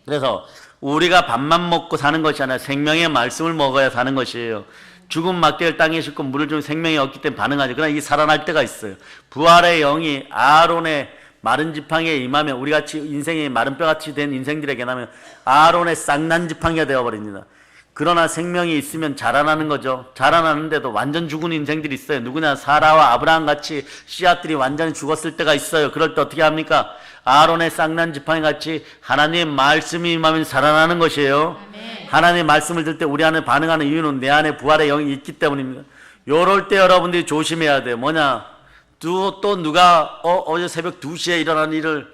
그래서 우리가 밥만 먹고 사는 것이 아니라 생명의 말씀을 먹어야 사는 것이에요. 죽은 막대를 땅에 싣고 물을 주면 생명이 없기 때문에 반응하죠. 그러나 이게 살아날 때가 있어요. 부활의 영이 아론의 마른 지팡이에 임하면 우리같이 인생이 마른 뼈같이 된 인생들에게 나면 아론의 쌍난 지팡이가 되어버립니다. 그러나 생명이 있으면 자라나는 거죠. 자라나는데도 완전 죽은 인생들이 있어요. 누구냐? 사라와 아브라함 같이 씨앗들이 완전히 죽었을 때가 있어요. 그럴 때 어떻게 합니까? 아론의 쌍난 지팡이 같이 하나님의 말씀이 임하면 살아나는 것이에요. 아멘. 하나님의 말씀을 들을 때 우리 안에 반응하는 이유는 내 안에 부활의 영이 있기 때문입니다. 요럴 때 여러분들이 조심해야 돼요. 뭐냐? 또 누가 어제 새벽 2시에 일어난 일을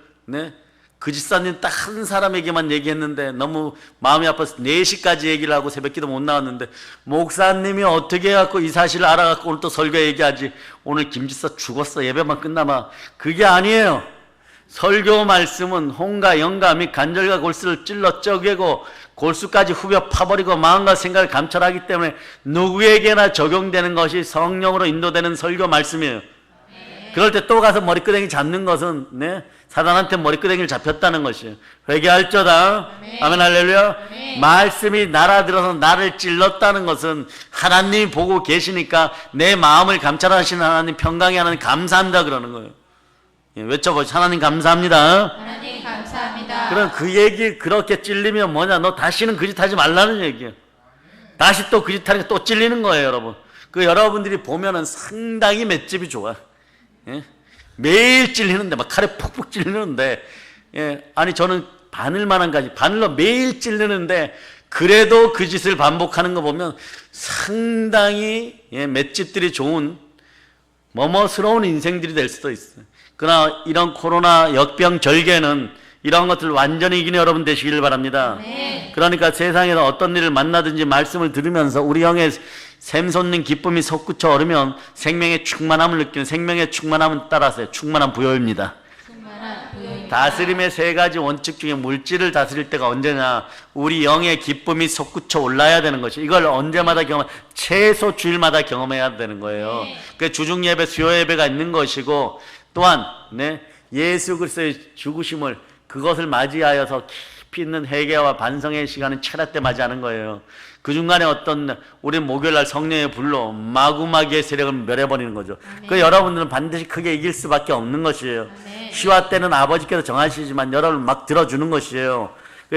그 집사님 딱 한 사람에게만 얘기했는데 너무 마음이 아파서 4시까지 얘기를 하고 새벽기도 못 나왔는데 목사님이 어떻게 해갖고 이 사실을 알아갖고 오늘 또 설교 얘기하지. 오늘 김집사 죽었어. 예배만 끝나마. 그게 아니에요. 설교 말씀은 홍과 영과 및 간절과 골수를 찔러 쪼개고 골수까지 후벼 파버리고 마음과 생각을 감찰하기 때문에 누구에게나 적용되는 것이 성령으로 인도되는 설교 말씀이에요. 그럴 때 또 가서 머리끄댕이 잡는 것은 네? 사단한테 머리끄댕이를 잡혔다는 것이에요. 회개할저다. 아멘 할렐루야. 말씀이 날아들어서 나를 찔렀다는 것은 하나님이 보고 계시니까 내 마음을 감찰하시는 하나님, 평강의 하나님 감사합니다 그러는 거예요. 예, 외쳐보시죠. 하나님 감사합니다. 하나님 감사합니다. 그럼 그 얘기 그렇게 찔리면 뭐냐? 너 다시는 그 짓 하지 말라는 얘기예요. 다시 또 그 짓 하니까 또 찔리는 거예요, 여러분. 그 여러분들이 보면은 상당히 맷집이 좋아. 예? 매일 찔리는데 막 칼에 푹푹 찔리는데 예, 아니 저는 바늘만한 가지 바늘로 매일 찔리는데 그래도 그 짓을 반복하는 거 보면 상당히 예, 맷집들이 좋은 뭐뭐스러운 인생들이 될 수도 있어요. 그러나 이런 코로나 역병 절개는 이런 것들을 완전히 이기는 여러분 되시기를 바랍니다. 그러니까 세상에서 어떤 일을 만나든지 말씀을 들으면서 우리 영의 샘솟는 기쁨이 솟구쳐 오르면 생명의 충만함을 느끼는, 생명의 충만함은 따라서 충만한 부여입니다. 다스림의 세 가지 원칙 중에 물질을 다스릴 때가 언제냐? 우리 영의 기쁨이 솟구쳐 올라야 되는 것이. 이걸 언제마다 최소 주일마다 경험해야 되는 거예요. 그 주중 예배, 수요 예배가 있는 것이고, 또한 네, 예수 그리스도의 죽으심을 그것을 맞이하여서 깊이 있는 회개와 반성의 시간은 철야 때 맞이하는 거예요. 그 중간에 어떤 우리 목요일날 성령의 불로 마구마구의 세력을 멸해버리는 거죠. 그 여러분들은 반드시 크게 이길 수밖에 없는 것이에요. 시와 때는 아버지께서 정하시지만 여러분 막 들어주는 것이에요.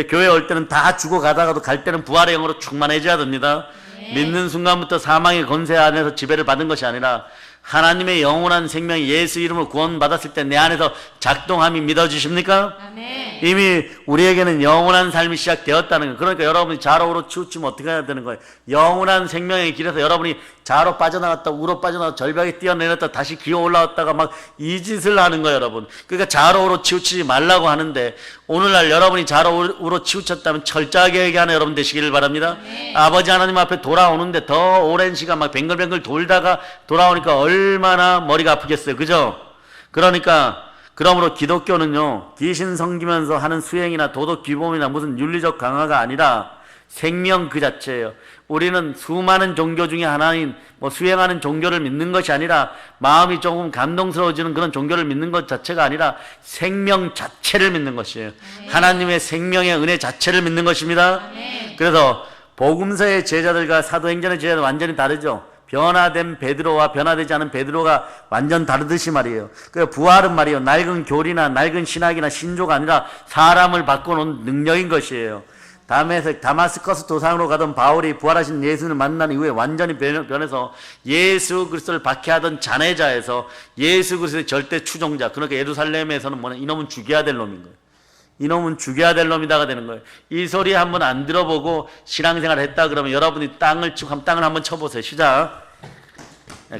교회 올 때는 다 죽어가다가도 갈 때는 부활의 영으로 충만해져야 됩니다. 믿는 순간부터 사망의 권세 안에서 지배를 받은 것이 아니라 하나님의 영원한 생명이 예수 이름으로 구원받았을 때 내 안에서 작동함이 믿어지십니까? 아멘. 이미 우리에게는 영원한 삶이 시작되었다는 거예요. 그러니까 여러분이 좌로우로 치우치면 어떻게 해야 되는 거예요? 영원한 생명의 길에서 여러분이 좌로 빠져나갔다 우로 빠져나갔다 절벽에 뛰어내렸다 다시 기어 올라왔다가 막 이 짓을 하는 거예요, 여러분. 그러니까 좌로우로 치우치지 말라고 하는데 오늘날 여러분이 좌로우로 치우쳤다면 철저하게 얘기하는 여러분 되시기를 바랍니다. 아버지 하나님 앞에 돌아오는데 더 오랜 시간 막 뱅글뱅글 돌다가 돌아오니까 얼마나 머리가 아프겠어요. 그죠? 그러니까 그러므로 기독교는요, 귀신 섬기면서 하는 수행이나 도덕 규범이나 무슨 윤리적 강화가 아니라 생명 그 자체예요. 우리는 수많은 종교 중에 하나인 수행하는 종교를 믿는 것이 아니라 마음이 조금 감동스러워지는 그런 종교를 믿는 것 자체가 아니라 생명 자체를 믿는 것이에요. 하나님의 생명의 은혜 자체를 믿는 것입니다. 그래서 복음서의 제자들과 사도행전의 제자들 완전히 다르죠. 변화된 베드로와 변화되지 않은 베드로가 완전 다르듯이 말이에요. 그 부활은 말이에요, 낡은 교리나 낡은 신학이나 신조가 아니라 사람을 바꿔놓은 능력인 것이에요. 다마스커스 도상으로 가던 바울이 부활하신 예수를 만난 이후에 완전히 변해서 예수 그리스도를 박해하던 잔해자에서 예수 그리스도의 절대 추종자, 그러니까 예루살렘에서는 뭐냐, 이놈은 죽여야 될 놈인 거예요. 이놈은 죽여야 될 놈이다가 되는 거예요. 이 소리 한번 안 들어보고 신앙생활 했다 그러면 여러분이 땅을 한번 쳐보세요. 시작.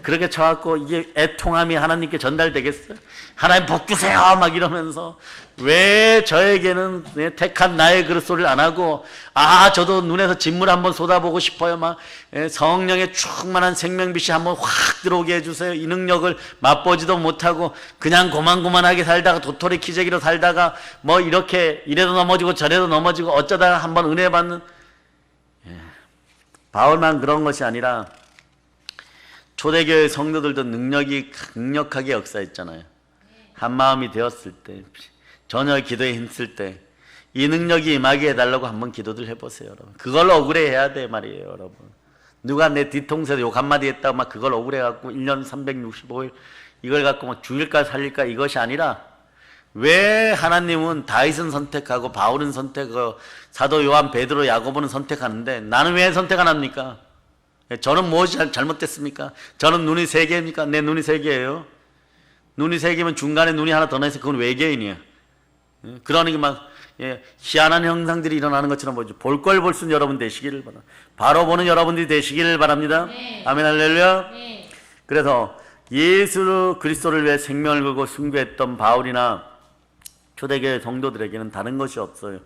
그렇게 쳐갖고 이게 애통함이 하나님께 전달되겠어요? 하나님 복 주세요 막 이러면서 왜 저에게는 택한 나의 그릇 소리를 안 하고 저도 눈에서 진물 한번 쏟아보고 싶어요. 막 성령의 충만한 생명빛이 한번 확 들어오게 해주세요. 이 능력을 맛보지도 못하고 그냥 고만고만하게 살다가 도토리 키재기로 살다가 뭐 이렇게 이래도 넘어지고 저래도 넘어지고 어쩌다가 한번 은혜 받는 바울만 그런 것이 아니라 초대교회 성도들도 능력이 강력하게 역사했잖아요. 한마음이 되었을 때, 전혀 기도에 힘쓸 때 이 능력이 임하게 해달라고 한번 기도들 해보세요, 여러분. 그걸 억울해해야 돼 말이에요, 여러분. 누가 내 뒤통수에서 욕 한마디 했다고 막 그걸 억울해갖고 1년 365일 이걸 갖고 막 죽일까 살릴까 이것이 아니라 왜 하나님은 다윗은 선택하고 바울은 선택하고 사도 요한, 베드로, 야고보는 선택하는데 나는 왜 선택 안 합니까? 저는 무엇이 잘못됐습니까? 저는 눈이 세 개입니까? 내 눈이 세 개예요. 눈이 세 개면 중간에 눈이 하나 더 나서 그건 외계인이에요. 그러니 막 희한한 형상들이 일어나는 것처럼 보죠. 볼 걸 볼 수 여러분 되시기를 바랍니다. 바로 보는 여러분들이 되시기를 바랍니다. 아멘 할렐루야. 그래서 예수 그리스도를 위해 생명을 걸고 순교했던 바울이나 초대교회 성도들에게는 다른 것이 없어요.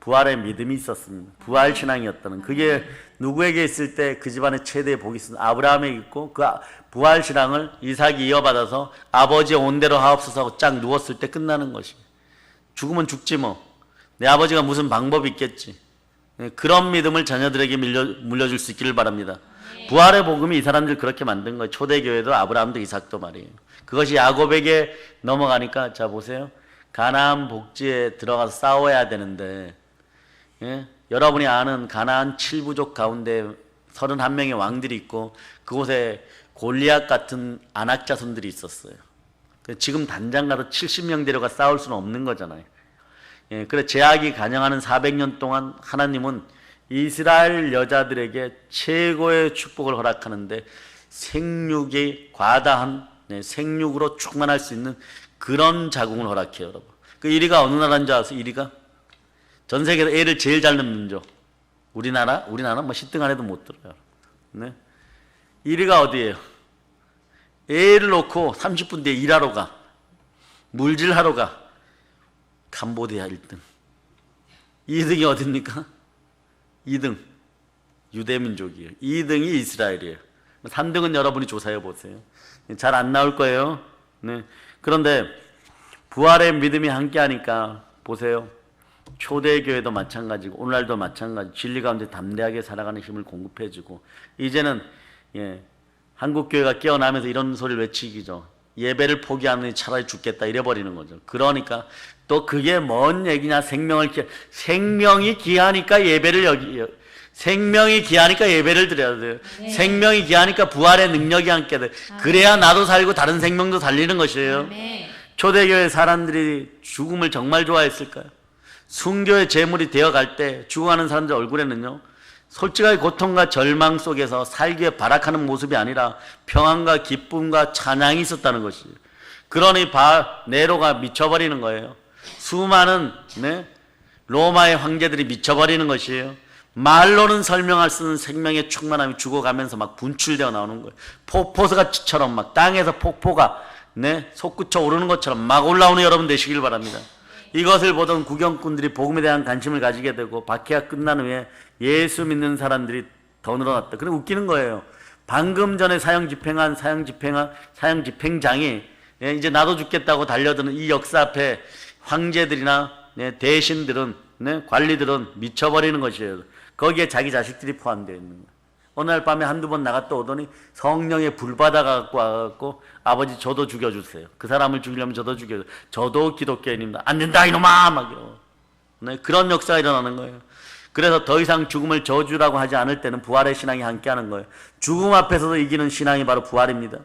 부활의 믿음이 있었습니다. 부활 신앙이었다는 그게 누구에게 있을 때 그 집안의 최대의 복이 있습니다. 아브라함에게 있고 그 부활 신앙을 이삭이 이어받아서 아버지의 온대로 하옵소서 하고 쫙 누웠을 때 끝나는 것입니다. 죽으면 죽지 뭐. 내 아버지가 무슨 방법이 있겠지. 그런 믿음을 자녀들에게 물려줄 수 있기를 바랍니다. 부활의 복음이 이 사람들 그렇게 만든 거예요. 초대교회도 아브라함도 이삭도 말이에요. 그것이 야곱에게 넘어가니까 자 보세요. 가나안 복지에 들어가서 싸워야 되는데 예? 여러분이 아는 가나안 7부족 가운데 31명의 왕들이 있고 그곳에 골리앗 같은 안악 자손들이 있었어요. 지금 단장 가도 70명 데려가 싸울 수는 없는 거잖아요. 예, 그래 제약이 간영하는 400년 동안 하나님은 이스라엘 여자들에게 최고의 축복을 허락하는데 생육이 과다한 생육으로 충만할 수 있는 그런 자궁을 허락해요, 여러분. 그 1위가 어느 나라인 줄 아세요? 1위가 전 세계에서 애를 제일 잘 낳는 민족. 우리나라 뭐 10등 안에도 못 들어요. 네? 1위가 어디예요? 애를 놓고 30분 뒤에 일하러 가. 물질하러 가. 캄보디아 1등. 2등이 어딥니까? 2등 유대민족이에요. 2등이 이스라엘이에요. 3등은 여러분이 조사해 보세요. 잘 안 나올 거예요. 네. 그런데 부활의 믿음이 함께하니까 보세요. 초대교회도 마찬가지고 오늘날도 마찬가지. 진리 가운데 담대하게 살아가는 힘을 공급해주고 이제는 한국교회가 깨어나면서 이런 소리를 외치기죠. 예배를 포기하느니 차라리 죽겠다 이래버리는 거죠. 그러니까 또 그게 뭔 얘기냐. 생명이 귀하니까 생명이 귀하니까 예배를 드려야 돼요. 네. 생명이 귀하니까 부활의 능력이 함께 돼요. 그래야 나도 살고 다른 생명도 살리는 것이에요. 네. 초대교회 사람들이 죽음을 정말 좋아했을까요? 순교의 제물이 되어갈 때 죽어가는 사람들 얼굴에는요 솔직하게 고통과 절망 속에서 살기에 발악하는 모습이 아니라 평안과 기쁨과 찬양이 있었다는 것이에요. 그러니 네로가 미쳐버리는 거예요. 수많은 로마의 황제들이 미쳐버리는 것이에요. 말로는 설명할 수 없는 생명의 충만함이 죽어가면서 막 분출되어 나오는 거예요. 폭포수가처럼 막 땅에서 폭포가 솟구쳐 오르는 것처럼 막 올라오는 여러분 되시길 바랍니다. 이것을 보던 구경꾼들이 복음에 대한 관심을 가지게 되고 박해가 끝난 후에 예수 믿는 사람들이 더 늘어났다. 그럼 웃기는 거예요. 방금 전에 사형 집행장이 이제 나도 죽겠다고 달려드는 이 역사 앞에 황제들이나 대신들은 관리들은 미쳐버리는 것이에요. 거기에 자기 자식들이 포함되어 있는 거예요. 어느 날 밤에 한두 번 나갔다 오더니 성령의 불바다가 갖고 와갖고 아버지 저도 죽여주세요. 그 사람을 죽이려면 저도 죽여주세요. 저도 기독교인입니다. 안 된다 이놈아 막요. 그런 역사가 일어나는 거예요. 그래서 더 이상 죽음을 저주라고 하지 않을 때는 부활의 신앙이 함께하는 거예요. 죽음 앞에서도 이기는 신앙이 바로 부활입니다.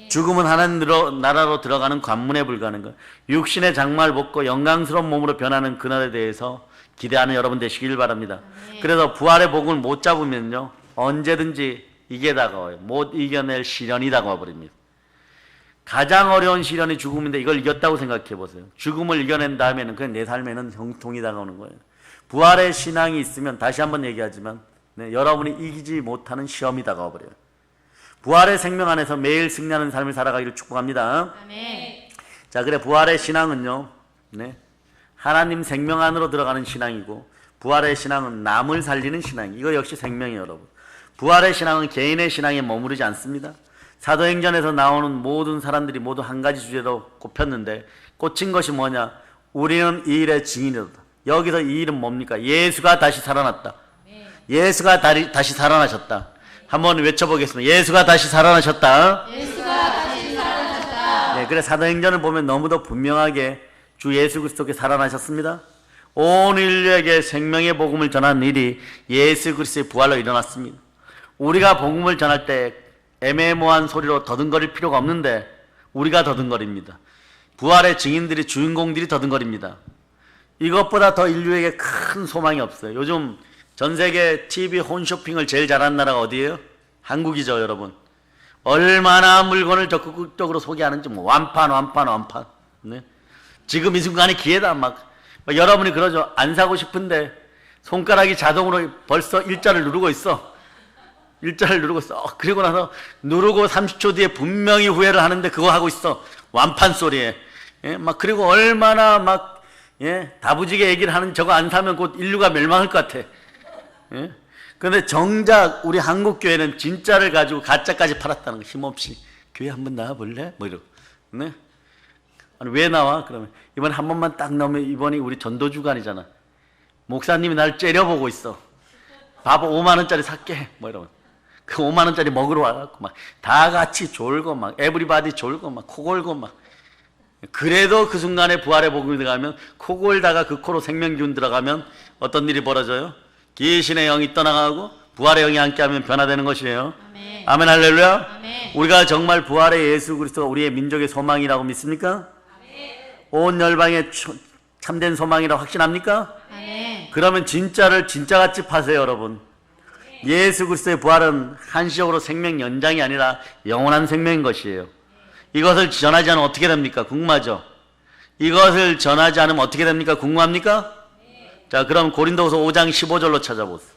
죽음은 하나님 나라로 들어가는 관문에 불과한 거예요. 육신의 장마를 벗고 영광스러운 몸으로 변하는 그날에 대해서 기대하는 여러분 되시길 바랍니다. 그래서 부활의 복음을 못 잡으면요 언제든지 이게 다가와요. 못 이겨낼 시련이 다가와 버립니다. 가장 어려운 시련이 죽음인데 이걸 이겼다고 생각해 보세요. 죽음을 이겨낸 다음에는 그냥 내 삶에는 형통이 다가오는 거예요. 부활의 신앙이 있으면 다시 한번 얘기하지만 여러분이 이기지 못하는 시험이 다가와 버려요. 부활의 생명 안에서 매일 승리하는 삶을 살아가기를 축복합니다. 아멘. 자, 그래 부활의 신앙은요 하나님 생명 안으로 들어가는 신앙이고 부활의 신앙은 남을 살리는 신앙. 이거 역시 생명이에요, 여러분. 부활의 신앙은 개인의 신앙에 머무르지 않습니다. 사도행전에서 나오는 모든 사람들이 모두 한 가지 주제로 꼽혔는데 꽂힌 것이 뭐냐? 우리는 이 일의 증인이다. 여기서 이 일은 뭡니까? 예수가 다시 살아났다. 예수가 다시 살아나셨다. 한번 외쳐보겠습니다. 예수가 다시 살아나셨다. 예수가 다시 살아나셨다. 네, 그래 사도행전을 보면 너무도 분명하게 주 예수 그리스도께 살아나셨습니다. 온 인류에게 생명의 복음을 전하는 일이 예수 그리스도의 부활로 일어났습니다. 우리가 복음을 전할 때 애매모호한 소리로 더듬거릴 필요가 없는데 우리가 더듬거립니다. 부활의 증인들이 주인공들이 더듬거립니다. 이것보다 더 인류에게 큰 소망이 없어요. 요즘 전 세계 TV 홈쇼핑을 제일 잘하는 나라가 어디예요? 한국이죠, 여러분. 얼마나 물건을 적극적으로 소개하는지 완판. 네. 지금 이 순간이 기회다 막 여러분이 그러죠. 안 사고 싶은데 손가락이 자동으로 벌써 일자를 누르고 있어. 그리고 나서 누르고 30초 뒤에 분명히 후회를 하는데 그거 하고 있어. 완판 소리에. 그리고 얼마나 다부지게 얘기를 하는 저거 안 사면 곧 인류가 멸망할 것 같아. 그런데 정작 우리 한국 교회는 진짜를 가지고 가짜까지 팔았다는 거. 힘없이 교회 한번 나와볼래? 이러고. 네? 아니, 왜 나와? 그러면 이번에 한 번만 딱 나오면 이번이 우리 전도 주간이잖아. 목사님이 날 째려보고 있어. 바보 5만 원짜리 살게. 이러면. 그 5만 원짜리 먹으러 와갖고 막 다 같이 졸고 막 에브리바디 졸고 막 코 골고 막. 그래도 그 순간에 부활의 복음이 들어가면 코 골다가 그 코로 생명기운 들어가면 어떤 일이 벌어져요? 귀신의 영이 떠나가고 부활의 영이 함께하면 변화되는 것이에요. 아멘. 아멘 할렐루야. 아멘. 우리가 정말 부활의 예수 그리스도가 우리의 민족의 소망이라고 믿습니까? 아멘. 온 열방의 참된 소망이라고 확신합니까? 아멘. 그러면 진짜를 진짜같이 파세요, 여러분. 예수 그리스도의 부활은 한시적으로 생명 연장이 아니라 영원한 생명인 것이에요. 이것을 전하지 않으면 어떻게 됩니까? 궁금하죠? 이것을 전하지 않으면 어떻게 됩니까? 궁금합니까? 자, 그럼 고린도후서 5장 15절로 찾아보세요.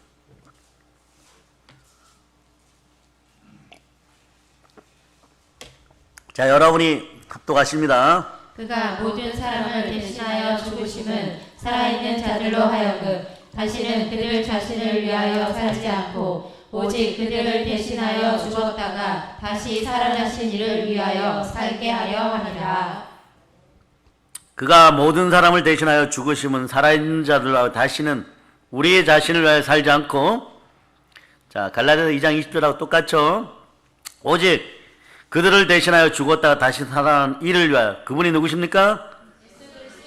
자, 여러분이 합독하십니다. 그가 모든 사람을 대신하여 죽으심은 살아있는 자들로 하여금 다시는 그들 자신을 위하여 살지 않고 오직 그들을 대신하여 죽었다가 다시 살아나신 이를 위하여 살게 하려 함이라. 그가 모든 사람을 대신하여 죽으심은 살아있는 자들로 다시는 우리의 자신을 위하여 살지 않고, 자, 갈라디아서 2장 20절하고 똑같죠? 오직 그들을 대신하여 죽었다가 다시 살아난 이를 위하여. 그분이 누구십니까?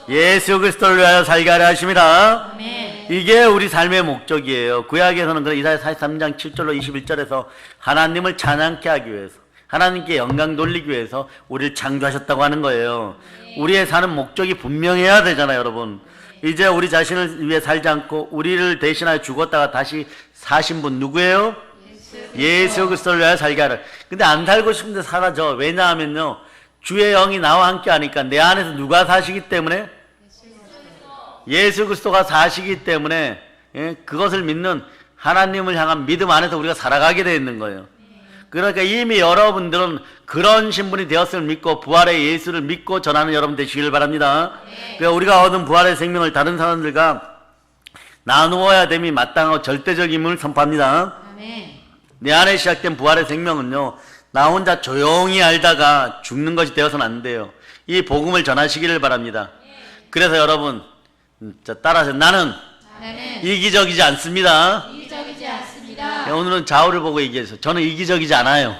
예수 그리스도를 위하여 살게 하려 하십니다. 아멘. 이게 우리 삶의 목적이에요. 구약에서는 그런 이사야 43장 7절로 21절에서 하나님을 찬양케 하기 위해서, 하나님께 영광 돌리기 위해서 우리를 창조하셨다고 하는 거예요. 우리의 사는 목적이 분명해야 되잖아요, 여러분. 이제 우리 자신을 위해 살지 않고 우리를 대신하여 죽었다가 다시 사신 분 누구예요? 예수 그리스도를 위하여 살게 하라. 근데 안 살고 싶은데 사라져. 왜냐하면요, 주의 영이 나와 함께 하니까 내 안에서 누가 사시기 때문에? 예수 그리스도가 사시기 때문에, 예, 그것을 믿는 하나님을 향한 믿음 안에서 우리가 살아가게 되어 있는 거예요. 그러니까 이미 여러분들은 그런 신분이 되었음을 믿고 부활의 예수를 믿고 전하는 여러분 되시길 바랍니다. 그러니까 우리가 얻은 부활의 생명을 다른 사람들과 나누어야 됨이 마땅하고 절대적임을 선포합니다. 아멘. 내 안에 시작된 부활의 생명은요, 나 혼자 조용히 알다가 죽는 것이 되어서는 안 돼요. 이 복음을 전하시기를 바랍니다. 그래서 여러분, 따라서 나는 이기적이지 않습니다. 이기적이지 않습니다. 오늘은 좌우를 보고 얘기해서 저는 이기적이지 않아요.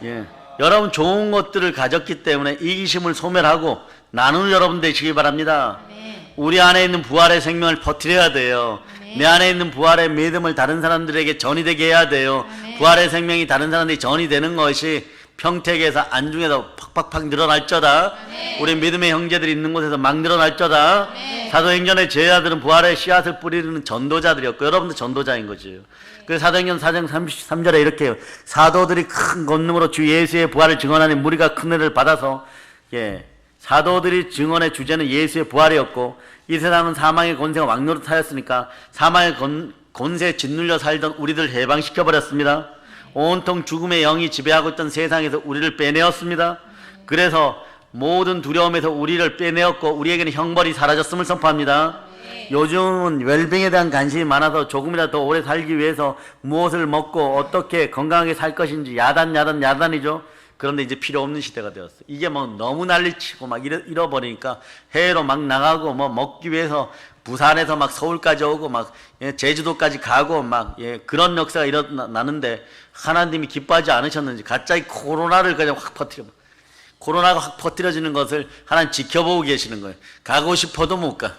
예, 여러분 좋은 것들을 가졌기 때문에 이기심을 소멸하고 나누는 여러분 되시기 바랍니다. 아멘. 우리 안에 있는 부활의 생명을 퍼뜨려야 돼요. 아멘. 내 안에 있는 부활의 믿음을 다른 사람들에게 전이 되게 해야 돼요. 아멘. 부활의 생명이 다른 사람들이 전이 되는 것이 평택에서 안중에서 팍팍팍 늘어날저다. 아멘. 우리 믿음의 형제들이 있는 곳에서 막 늘어날저다. 아멘. 사도행전의 제자들은 부활의 씨앗을 뿌리는 전도자들이었고 여러분도 전도자인 거지요. 그래서 사도행전 4장 33절에 이렇게 해요. 사도들이 큰 권능으로 주 예수의 부활을 증언하니 무리가 큰 은혜를 받아서, 예, 사도들이 증언의 주제는 예수의 부활이었고 이 세상은 사망의 권세가 왕노릇하였으니까 사망의 권세에 짓눌려 살던 우리들 해방시켜버렸습니다. 온통 죽음의 영이 지배하고 있던 세상에서 우리를 빼내었습니다. 그래서 모든 두려움에서 우리를 빼내었고 우리에게는 형벌이 사라졌음을 선포합니다. 요즘은 웰빙에 대한 관심이 많아서 조금이라도 더 오래 살기 위해서 무엇을 먹고 어떻게 건강하게 살 것인지 야단이죠. 그런데 이제 필요 없는 시대가 되었어요. 이게 뭐 너무 난리치고 막 잃어버리니까 해외로 막 나가고 뭐 먹기 위해서 부산에서 막 서울까지 오고 막, 예, 제주도까지 가고 막, 예, 그런 역사가 일어나는데 하나님이 기뻐하지 않으셨는지 갑자기 코로나를 그냥 확 퍼뜨려. 코로나가 확 퍼뜨려지는 것을 하나님 지켜보고 계시는 거예요. 가고 싶어도 못 가.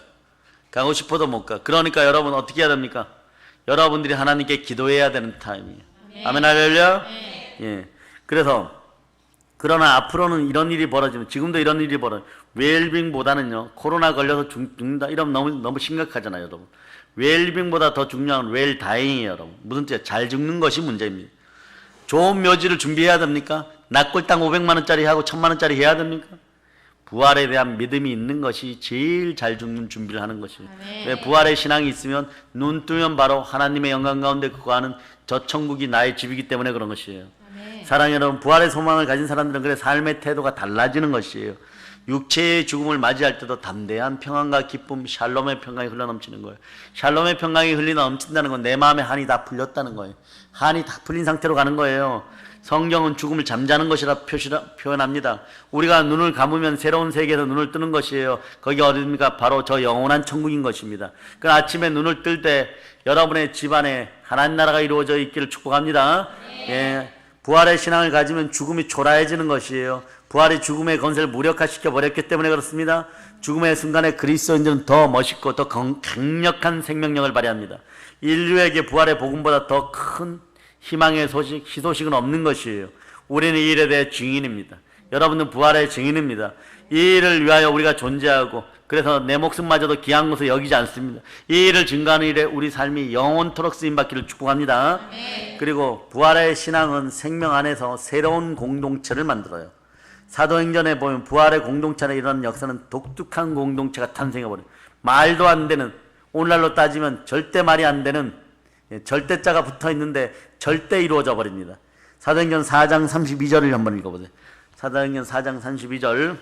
가고 싶어도 못 가. 그러니까 여러분 어떻게 해야 됩니까? 여러분들이 하나님께 기도해야 되는 타임이에요. 아멘 할렐루야. 예. 그러나 앞으로는 이런 일이 벌어지면, 지금도 이런 일이 웰빙보다는요, 코로나 걸려서 죽는다 이러면 너무 심각하잖아요, 여러분. 웰빙보다 더 중요한 웰다잉이에요, 여러분. 무슨 뜻이야? 잘 죽는 것이 문제입니다. 좋은 묘지를 준비해야 됩니까? 납골당 500만 원짜리 하고 1000만 원짜리 해야 됩니까? 부활에 대한 믿음이 있는 것이 제일 잘 죽는 준비를 하는 것이에요. 왜 부활의 신앙이 있으면 눈 뜨면 바로 하나님의 영광 가운데 거하는 저 천국이 나의 집이기 때문에 그런 것이에요. 사랑하는 여러분, 부활의 소망을 가진 사람들은 그래 삶의 태도가 달라지는 것이에요. 육체의 죽음을 맞이할 때도 담대한 평안과 기쁨, 샬롬의 평강이 흘러넘치는 거예요. 샬롬의 평강이 흘러넘친다는 건 내 마음에 한이 다 풀렸다는 거예요. 한이 다 풀린 상태로 가는 거예요. 성경은 죽음을 잠자는 것이라 표현합니다. 우리가 눈을 감으면 새로운 세계에서 눈을 뜨는 것이에요. 거기 어디입니까? 바로 저 영원한 천국인 것입니다. 그 아침에 눈을 뜰 때 여러분의 집안에 하나님 나라가 이루어져 있기를 축복합니다. 예, 부활의 신앙을 가지면 죽음이 초라해지는 것이에요. 부활이 죽음의 건세를 무력화시켜 버렸기 때문에 그렇습니다. 죽음의 순간에 그리스도인들은 더 멋있고 더 강력한 생명력을 발휘합니다. 인류에게 부활의 복음보다 더 큰 희망의 소식, 희소식은 없는 것이에요. 우리는 이 일에 대해 증인입니다. 여러분은 부활의 증인입니다. 이 일을 위하여 우리가 존재하고 그래서 내 목숨마저도 귀한 것을 여기지 않습니다. 이 일을 증거하는 일에 우리 삶이 영원토록 쓰임받기를 축복합니다. 그리고 부활의 신앙은 생명 안에서 새로운 공동체를 만들어요. 사도행전에 보면 부활의 공동체에 일어나는 역사는 독특한 공동체가 탄생해버려요. 말도 안 되는, 오늘날로 따지면 절대 말이 안 되는 절대자가 붙어 있는데 절대 이루어져 버립니다. 사도행전 4장 32절을 한번 읽어보세요. 사도행전 4장 32절.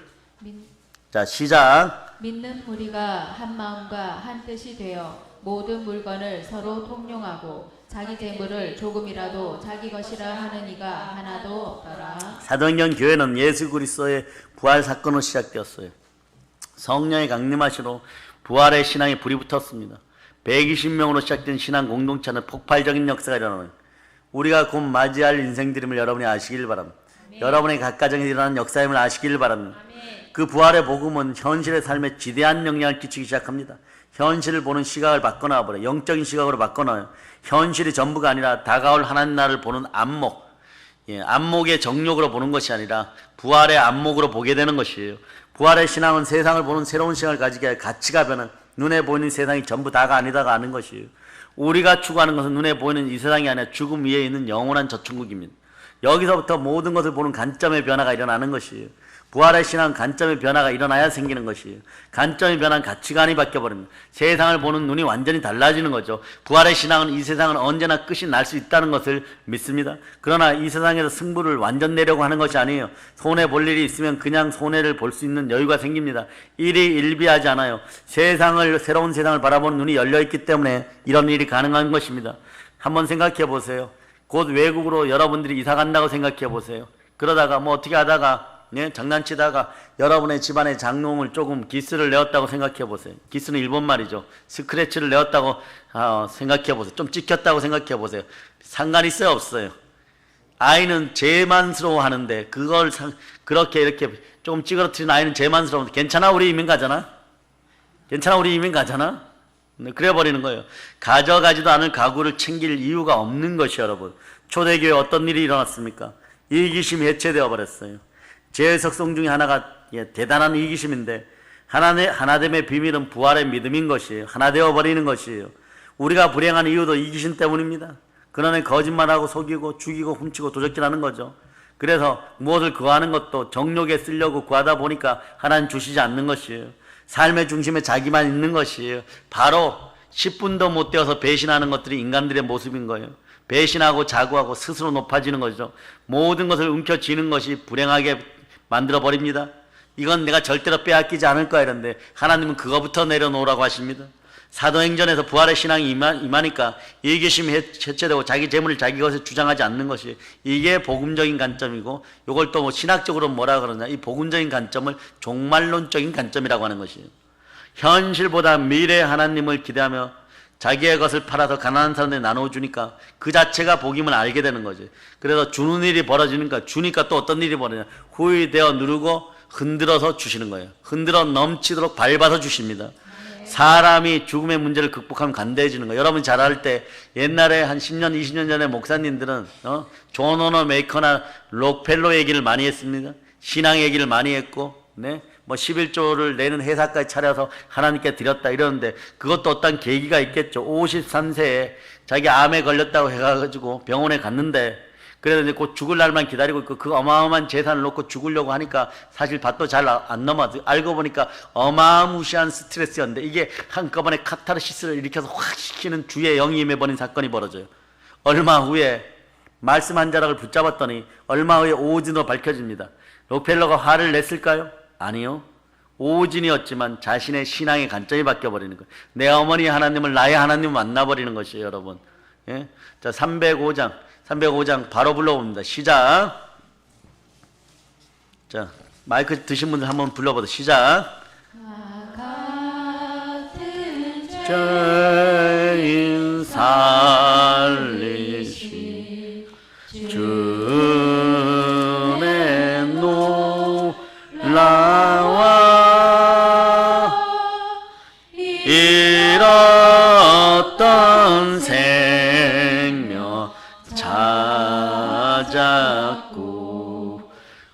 자, 시작. 믿는 무리가 한 마음과 한 뜻이 되어 모든 물건을 서로 통용하고 자기 재물을 조금이라도 자기 것이라 하는 이가 하나도 없더라. 사도행전 교회는 예수 그리스도의 부활 사건으로 시작되었어요. 성령의 강림하시로 부활의 신앙에 불이 붙었습니다. 120명으로 시작된 신앙 공동체는 폭발적인 역사가 일어나는, 우리가 곧 맞이할 인생들임을 여러분이 아시길 바랍니다. 여러분의 각 가정에 일어나는 역사임을 아시길 바랍니다. 그 부활의 복음은 현실의 삶에 지대한 영향을 끼치기 시작합니다. 현실을 보는 시각을 바꿔놔버려요. 영적인 시각으로 바꿔놔요. 현실이 전부가 아니라 다가올 하나님 나라를 보는 안목, 안목의 정욕으로 보는 것이 아니라 부활의 안목으로 보게 되는 것이에요. 부활의 신앙은 세상을 보는 새로운 시각을 가지게 할 가치가 변한, 눈에 보이는 세상이 전부 다가 아니다가 아는 것이에요. 우리가 추구하는 것은 눈에 보이는 이 세상이 아니라 죽음 위에 있는 영원한 저천국입니다. 여기서부터 모든 것을 보는 관점의 변화가 일어나는 것이에요. 부활의 신앙 관점의 변화가 일어나야 생기는 것이에요. 관점이 변한 가치관이 바뀌어버립니다. 세상을 보는 눈이 완전히 달라지는 거죠. 부활의 신앙은 이 세상은 언제나 끝이 날 수 있다는 것을 믿습니다. 그러나 이 세상에서 승부를 완전 내려고 하는 것이 아니에요. 손해볼 일이 있으면 그냥 손해를 볼 수 있는 여유가 생깁니다. 일이 일비하지 않아요. 새로운 세상을 바라보는 눈이 열려있기 때문에 이런 일이 가능한 것입니다. 한번 생각해 보세요. 곧 외국으로 여러분들이 이사 간다고 생각해 보세요. 그러다가 뭐 어떻게 하다가 장난치다가 여러분의 집안의 장롱을 조금 기스를 내었다고 생각해 보세요. 기스는 일본 말이죠. 스크래치를 내었다고 생각해 보세요. 좀 찍혔다고 생각해 보세요. 상관 있어요, 없어요? 아이는 재만스러워 하는데 그걸 그렇게 이렇게 조금 찌그러뜨린 아이는 재만스러운데 괜찮아, 우리 이민 가잖아? 괜찮아, 우리 이민 가잖아? 그래 버리는 거예요. 가져가지도 않을 가구를 챙길 이유가 없는 것이, 여러분. 초대교회에 어떤 일이 일어났습니까? 이기심이 해체되어 버렸어요. 제 적성 중에 하나가 대단한 이기심인데, 하나됨의 비밀은 부활의 믿음인 것이에요. 하나 되어 버리는 것이에요. 우리가 불행한 이유도 이기심 때문입니다. 그러니 거짓말하고 속이고 죽이고 훔치고 도적질하는 거죠. 그래서 무엇을 구하는 것도 정욕에 쓰려고 구하다 보니까 하나님 주시지 않는 것이에요. 삶의 중심에 자기만 있는 것이에요. 바로 10분도 못 되어서 배신하는 것들이 인간들의 모습인 거예요. 배신하고 자구하고 스스로 높아지는 거죠. 모든 것을 움켜쥐는 것이 불행하게 만들어버립니다. 이건 내가 절대로 빼앗기지 않을 거야 이런데 하나님은 그거부터 내려놓으라고 하십니다. 사도행전에서 부활의 신앙이 임하니까 이기심이 해체되고 자기 재물을 자기 것에 주장하지 않는 것이, 이게 복음적인 관점이고, 이걸 또 뭐 신학적으로 뭐라 그러냐, 이 복음적인 관점을 종말론적인 관점이라고 하는 것이에요. 현실보다 미래의 하나님을 기대하며 자기의 것을 팔아서 가난한 사람들에 나눠주니까 그 자체가 복임을 알게 되는 거지. 그래서 주는 일이 벌어지니까, 주니까 또 어떤 일이 벌어지냐, 후회되어 누르고 흔들어서 주시는 거예요. 흔들어 넘치도록 밟아서 주십니다. 사람이 죽음의 문제를 극복하면 간대해지는 거예요. 여러분 잘 알 때 옛날에 한 10년, 20년 전에 목사님들은 존 오너 메이커나 록펠러 얘기를 많이 했습니다. 신앙 얘기를 많이 했고, 뭐 11조를 내는 회사까지 차려서 하나님께 드렸다 이러는데, 그것도 어떤 계기가 있겠죠. 53세에 자기 암에 걸렸다고 해가지고 병원에 갔는데, 그래서 이제 곧 죽을 날만 기다리고 있고, 그 어마어마한 재산을 놓고 죽으려고 하니까 사실 밭도 잘 안 넘어서, 알고 보니까 어마무시한 스트레스였는데 이게 한꺼번에 카타르시스를 일으켜서 확 시키는 주의 영이 임해버린 사건이 벌어져요. 얼마 후에 말씀 한 자락을 붙잡았더니 얼마 후에 오진으로 밝혀집니다. 록펠러가 화를 냈을까요? 아니요. 오진이었지만 자신의 신앙의 관점이 바뀌어버리는 거예요. 내 어머니 하나님을 나의 하나님을 만나버리는 것이에요, 여러분. 자, 305장. 305장 바로 불러봅니다. 시작. 자, 마이크 드신 분들 한번 불러보자. 시작. 같은 죄인 살리시 주의 놀라와 잃었던 생명 찾았고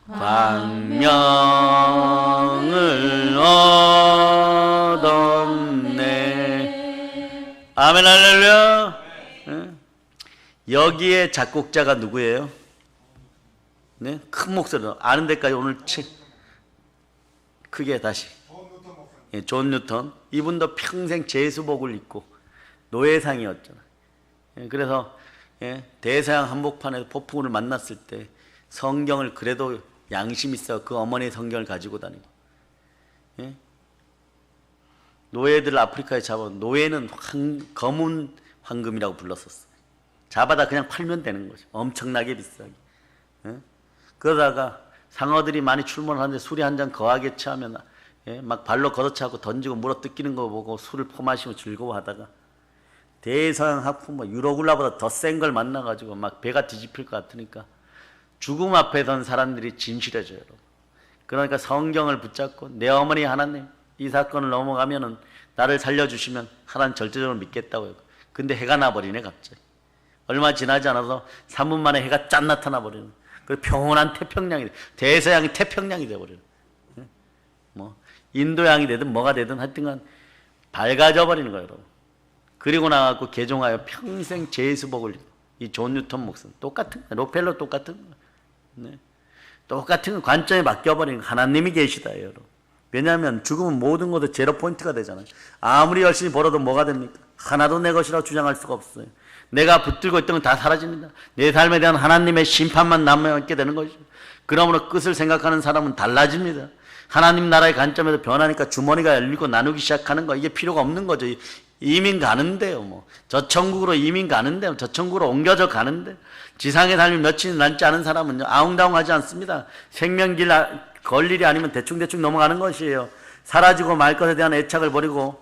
광명을 얻었네. 아멘 할렐루야. 여기에 작곡자가 누구예요? 네? 큰 목소리로 아는 데까지 오늘 크게 다시. 예, 존 뉴턴. 이분도 평생 제수복을 입고 노예상이었잖아요. 예, 그래서 대서양 한복판에서 폭풍우를 만났을 때 성경을 그래도 양심 있어 그 어머니의 성경을 가지고 다니고, 노예들을 아프리카에 잡아, 노예는 검은 황금이라고 불렀었어. 잡아다 그냥 팔면 되는 거죠. 엄청나게 비싸게. 그러다가 상어들이 많이 출몰하는데 술이 한 잔 거하게 취하면 막 발로 걷어차고 던지고 물어 뜯기는 거 보고 술을 퍼마시고 즐거워하다가 대서양 하품 뭐 유로굴라보다 더 센 걸 만나가지고 막 배가 뒤집힐 것 같으니까 죽음 앞에 선 사람들이 진실해져요. 여러분. 그러니까 성경을 붙잡고 내 어머니 하나님 이 사건을 넘어가면은 나를 살려주시면 하나님 절대적으로 믿겠다고요. 근데 해가 나버리네 갑자기. 얼마 지나지 않아서 3분 만에 해가 짠 나타나 버리는. 그 평온한 태평양이 대서양이 태평양이 돼버리는. 뭐 인도양이 되든 뭐가 되든 하여튼간 밝아져 버리는 거예요. 여러분. 그리고 나가고 개종하여 평생 제수복을 이 존 뉴턴 목사님 똑같은 거예요. 로펠러 똑같은 거예요. 네. 똑같은 관점에 바뀌어버리는 하나님이 계시다 여러분. 왜냐하면 죽으면 모든 것도 제로 포인트가 되잖아요. 아무리 열심히 벌어도 뭐가 됩니까? 하나도 내 것이라고 주장할 수가 없어요. 내가 붙들고 있던 건 다 사라집니다. 내 삶에 대한 하나님의 심판만 남아있게 되는 것이죠. 그러므로 끝을 생각하는 사람은 달라집니다. 하나님 나라의 관점에서 변하니까 주머니가 열리고 나누기 시작하는 거 이게 필요가 없는 거죠. 이민 가는데요. 뭐 저 천국으로 이민 가는데요. 저 천국으로 옮겨져 가는데 지상의 삶이 며칠 남지 않은 사람은 아웅다웅하지 않습니다. 생명길 걸 일이 아니면 대충대충 넘어가는 것이에요. 사라지고 말 것에 대한 애착을 버리고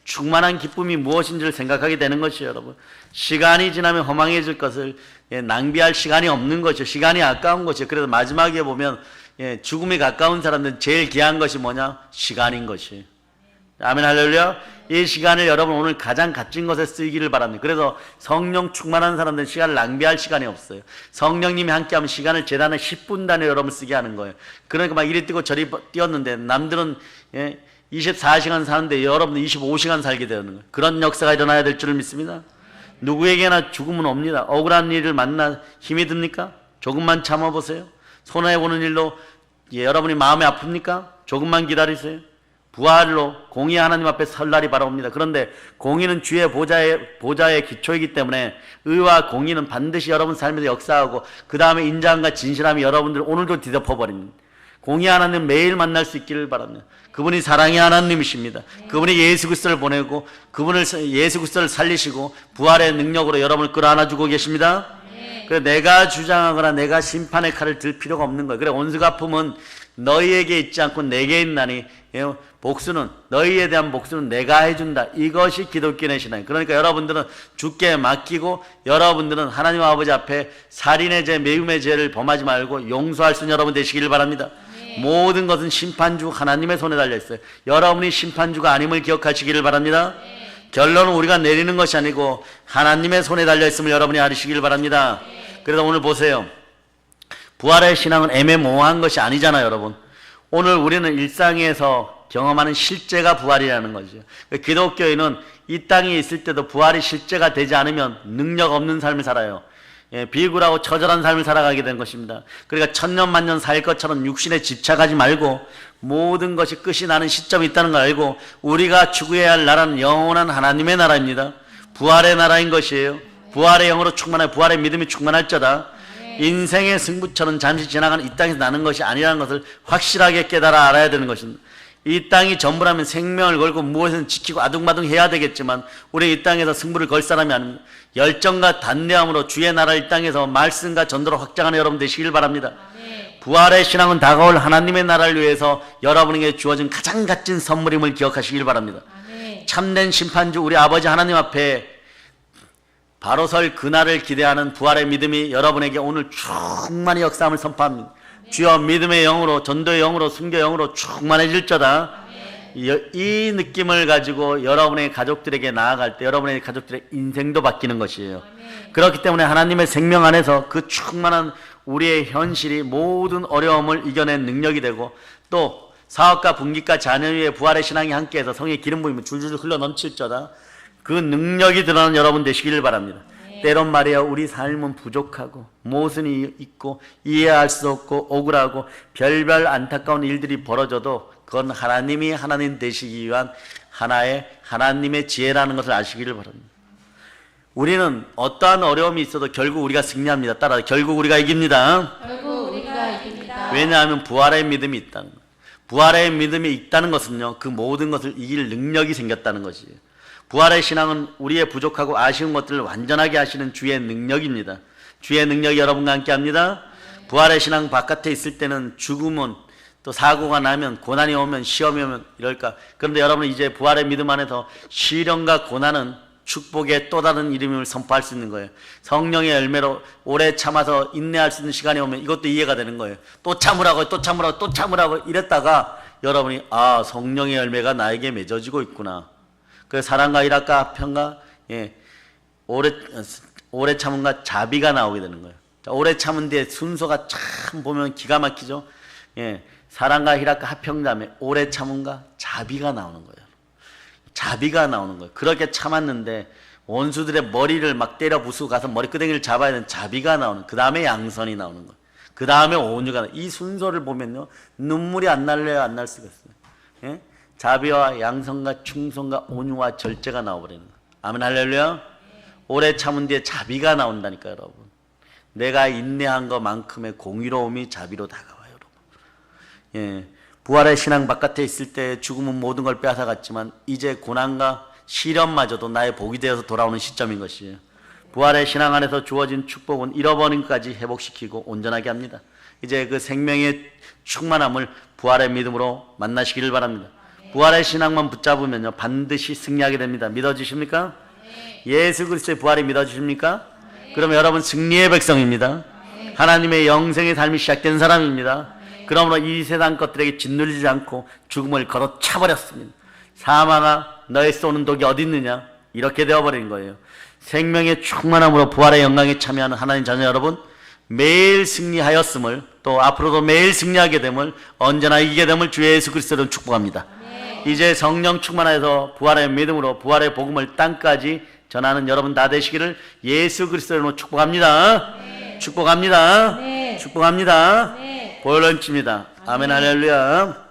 충만한 기쁨이 무엇인지를 생각하게 되는 것이에요. 여러분. 시간이 지나면 허망해질 것을 낭비할 시간이 없는 것이죠. 시간이 아까운 것이에요. 그래서 마지막에 보면 죽음이 가까운 사람들은 제일 귀한 것이 뭐냐? 시간인 것이. 아멘 할렐루야. 이 시간을 여러분 오늘 가장 값진 것에 쓰기를 바랍니다. 그래서 성령 충만한 사람들은 시간을 낭비할 시간이 없어요. 성령님이 함께하면 시간을 재단에 10분 단위로 여러분 쓰게 하는 거예요. 그러니까 막 이리 뛰고 저리 뛰었는데 남들은 24시간 사는데 여러분은 25시간 살게 되는 거예요. 그런 역사가 일어나야 될 줄을 믿습니다. 누구에게나 죽음은 옵니다. 억울한 일을 만나 힘이 듭니까? 조금만 참아보세요. 손해보는 일로 여러분이 마음이 아픕니까? 조금만 기다리세요. 부활로 공의 하나님 앞에 설 날이 바로 옵니다. 그런데 공의는 주의 보좌의 기초이기 때문에 의와 공의는 반드시 여러분 삶에서 역사하고 그 다음에 인자함과 진실함이 여러분들 오늘도 뒤덮어버립니다. 공의 하나님 매일 만날 수 있기를 바랍니다. 그분이 사랑의 하나님이십니다. 그분이 예수 그리스도를 보내고 예수 그리스도를 살리시고 부활의 능력으로 여러분을 끌어안아주고 계십니다. 그래 내가 주장하거나 내가 심판의 칼을 들 필요가 없는 거예요. 그래 온수가품은 너희에게 있지 않고 내게 있나니 복수는 너희에 대한 복수는 내가 해준다. 이것이 기독교의 신앙이에요. 그러니까 여러분들은 주께 맡기고 여러분들은 하나님 아버지 앞에 살인의 죄, 매움의 죄를 범하지 말고 용서할 수 있는 여러분 되시기를 바랍니다. 모든 것은 심판주 하나님의 손에 달려있어요. 여러분이 심판주가 아님을 기억하시기를 바랍니다. 결론은 우리가 내리는 것이 아니고 하나님의 손에 달려있음을 여러분이 알으시기를 바랍니다. 그래서 오늘 보세요. 부활의 신앙은 애매모호한 것이 아니잖아요. 여러분. 오늘 우리는 일상에서 경험하는 실제가 부활이라는 거죠. 기독교인은 이 땅에 있을 때도 부활이 실제가 되지 않으면 능력 없는 삶을 살아요. 비굴하고 처절한 삶을 살아가게 된 것입니다. 그러니까 천년 만년 살 것처럼 육신에 집착하지 말고 모든 것이 끝이 나는 시점이 있다는 걸 알고 우리가 추구해야 할 나라는 영원한 하나님의 나라입니다. 부활의 나라인 것이에요. 부활의 영으로 충만해 부활의 믿음이 충만할지어다. 인생의 승부처는 잠시 지나가는 이 땅에서 나는 것이 아니라는 것을 확실하게 깨달아 알아야 되는 것입니다. 이 땅이 전부라면 생명을 걸고 무엇을 지키고 아둥바둥 해야 되겠지만 우리 이 땅에서 승부를 걸 사람이 아닙니다. 열정과 단대함으로 주의 나라 이 땅에서 말씀과 전도로 확장하는 여러분 되시길 바랍니다. 부활의 신앙은 다가올 하나님의 나라를 위해서 여러분에게 주어진 가장 값진 선물임을 기억하시길 바랍니다. 참된 심판주 우리 아버지 하나님 앞에 바로 설 그날을 기대하는 부활의 믿음이 여러분에게 오늘 충만히 역사함을 선포합니다. 주여 믿음의 영으로 전도의 영으로 순교의 영으로 충만해질저다. 이 느낌을 가지고 여러분의 가족들에게 나아갈 때 여러분의 가족들의 인생도 바뀌는 것이에요. 그렇기 때문에 하나님의 생명 안에서 그 충만한 우리의 현실이 모든 어려움을 이겨낸 능력이 되고 또 사업과 분기과 자녀 위에 부활의 신앙이 함께해서 성의 기름 부음이 줄줄 흘러 넘칠저다. 그 능력이 드러나는 여러분 되시기를 바랍니다. 때론 말이야 우리 삶은 부족하고 모순이 있고 이해할 수 없고 억울하고 별별 안타까운 일들이 벌어져도 그건 하나님이 하나님 되시기 위한 하나의 하나님의 지혜라는 것을 아시기를 바랍니다. 우리는 어떠한 어려움이 있어도 결국 우리가 승리합니다. 따라 결국 우리가 이깁니다. 결국 우리가 이깁니다. 왜냐하면 부활의 믿음이 있다는 거예요. 부활의 믿음이 있다는 것은요 그 모든 것을 이길 능력이 생겼다는 것이에요. 부활의 신앙은 우리의 부족하고 아쉬운 것들을 완전하게 하시는 주의 능력입니다. 주의 능력이 여러분과 함께 합니다. 부활의 신앙 바깥에 있을 때는 죽음은 또 사고가 나면 고난이 오면 시험이 오면 이럴까. 그런데 여러분은 이제 부활의 믿음 안에서 시련과 고난은 축복의 또 다른 이름임을 선포할 수 있는 거예요. 성령의 열매로 오래 참아서 인내할 수 있는 시간이 오면 이것도 이해가 되는 거예요. 또 참으라고 또 참으라고 또 참으라고 이랬다가 여러분이 아 성령의 열매가 나에게 맺어지고 있구나. 그 사랑과 일합과 화평과 오래 참음과 자비가 나오게 되는 거예요. 오래 참은 뒤에 순서가 참 보면 기가 막히죠. 사랑과 희락과 화평 다음에 오래 참음과 자비가 나오는 거예요. 자비가 나오는 거예요. 그렇게 참았는데 원수들의 머리를 막 때려 부수고 가서 머리끄댕이를 잡아야 되는 자비가 나오는, 그 다음에 양선이 나오는 거예요. 그 다음에 온유가, 이 순서를 보면요 눈물이 안 날래야 안 날 수가 있어요. 자비와 양선과 충성과 온유와 절제가 나와버리는 거예요. 아멘 할렐루야. 오래 참은 뒤에 자비가 나온다니까요 여러분. 내가 인내한 것만큼의 공의로움이 자비로 다가와요 여러분. 부활의 신앙 바깥에 있을 때 죽음은 모든 걸 빼앗아갔지만 이제 고난과 시련마저도 나의 복이 되어서 돌아오는 시점인 것이에요. 부활의 신앙 안에서 주어진 축복은 잃어버린 것까지 회복시키고 온전하게 합니다. 이제 그 생명의 충만함을 부활의 믿음으로 만나시기를 바랍니다. 부활의 신앙만 붙잡으면요 반드시 승리하게 됩니다. 믿어지십니까? 예수 그리스도의 부활이 믿어지십니까? 그러면 여러분 승리의 백성입니다. 하나님의 영생의 삶이 시작된 사람입니다. 그러므로 이 세상 것들에게 짓눌리지 않고 죽음을 걸어차버렸습니다. 사망아 너의 쏘는 독이 어디 있느냐, 이렇게 되어버린 거예요. 생명의 충만함으로 부활의 영광에 참여하는 하나님 자녀 여러분, 매일 승리하였음을, 또 앞으로도 매일 승리하게 됨을, 언제나 이기게 됨을 주 예수 그리스도로 축복합니다. 이제 성령 충만해서 부활의 믿음으로 부활의 복음을 땅까지 전하는 여러분 다 되시기를 예수 그리스도로 축복합니다. 축복합니다. 축복합니다. 보혈런치입니다. 아멘 할렐루야.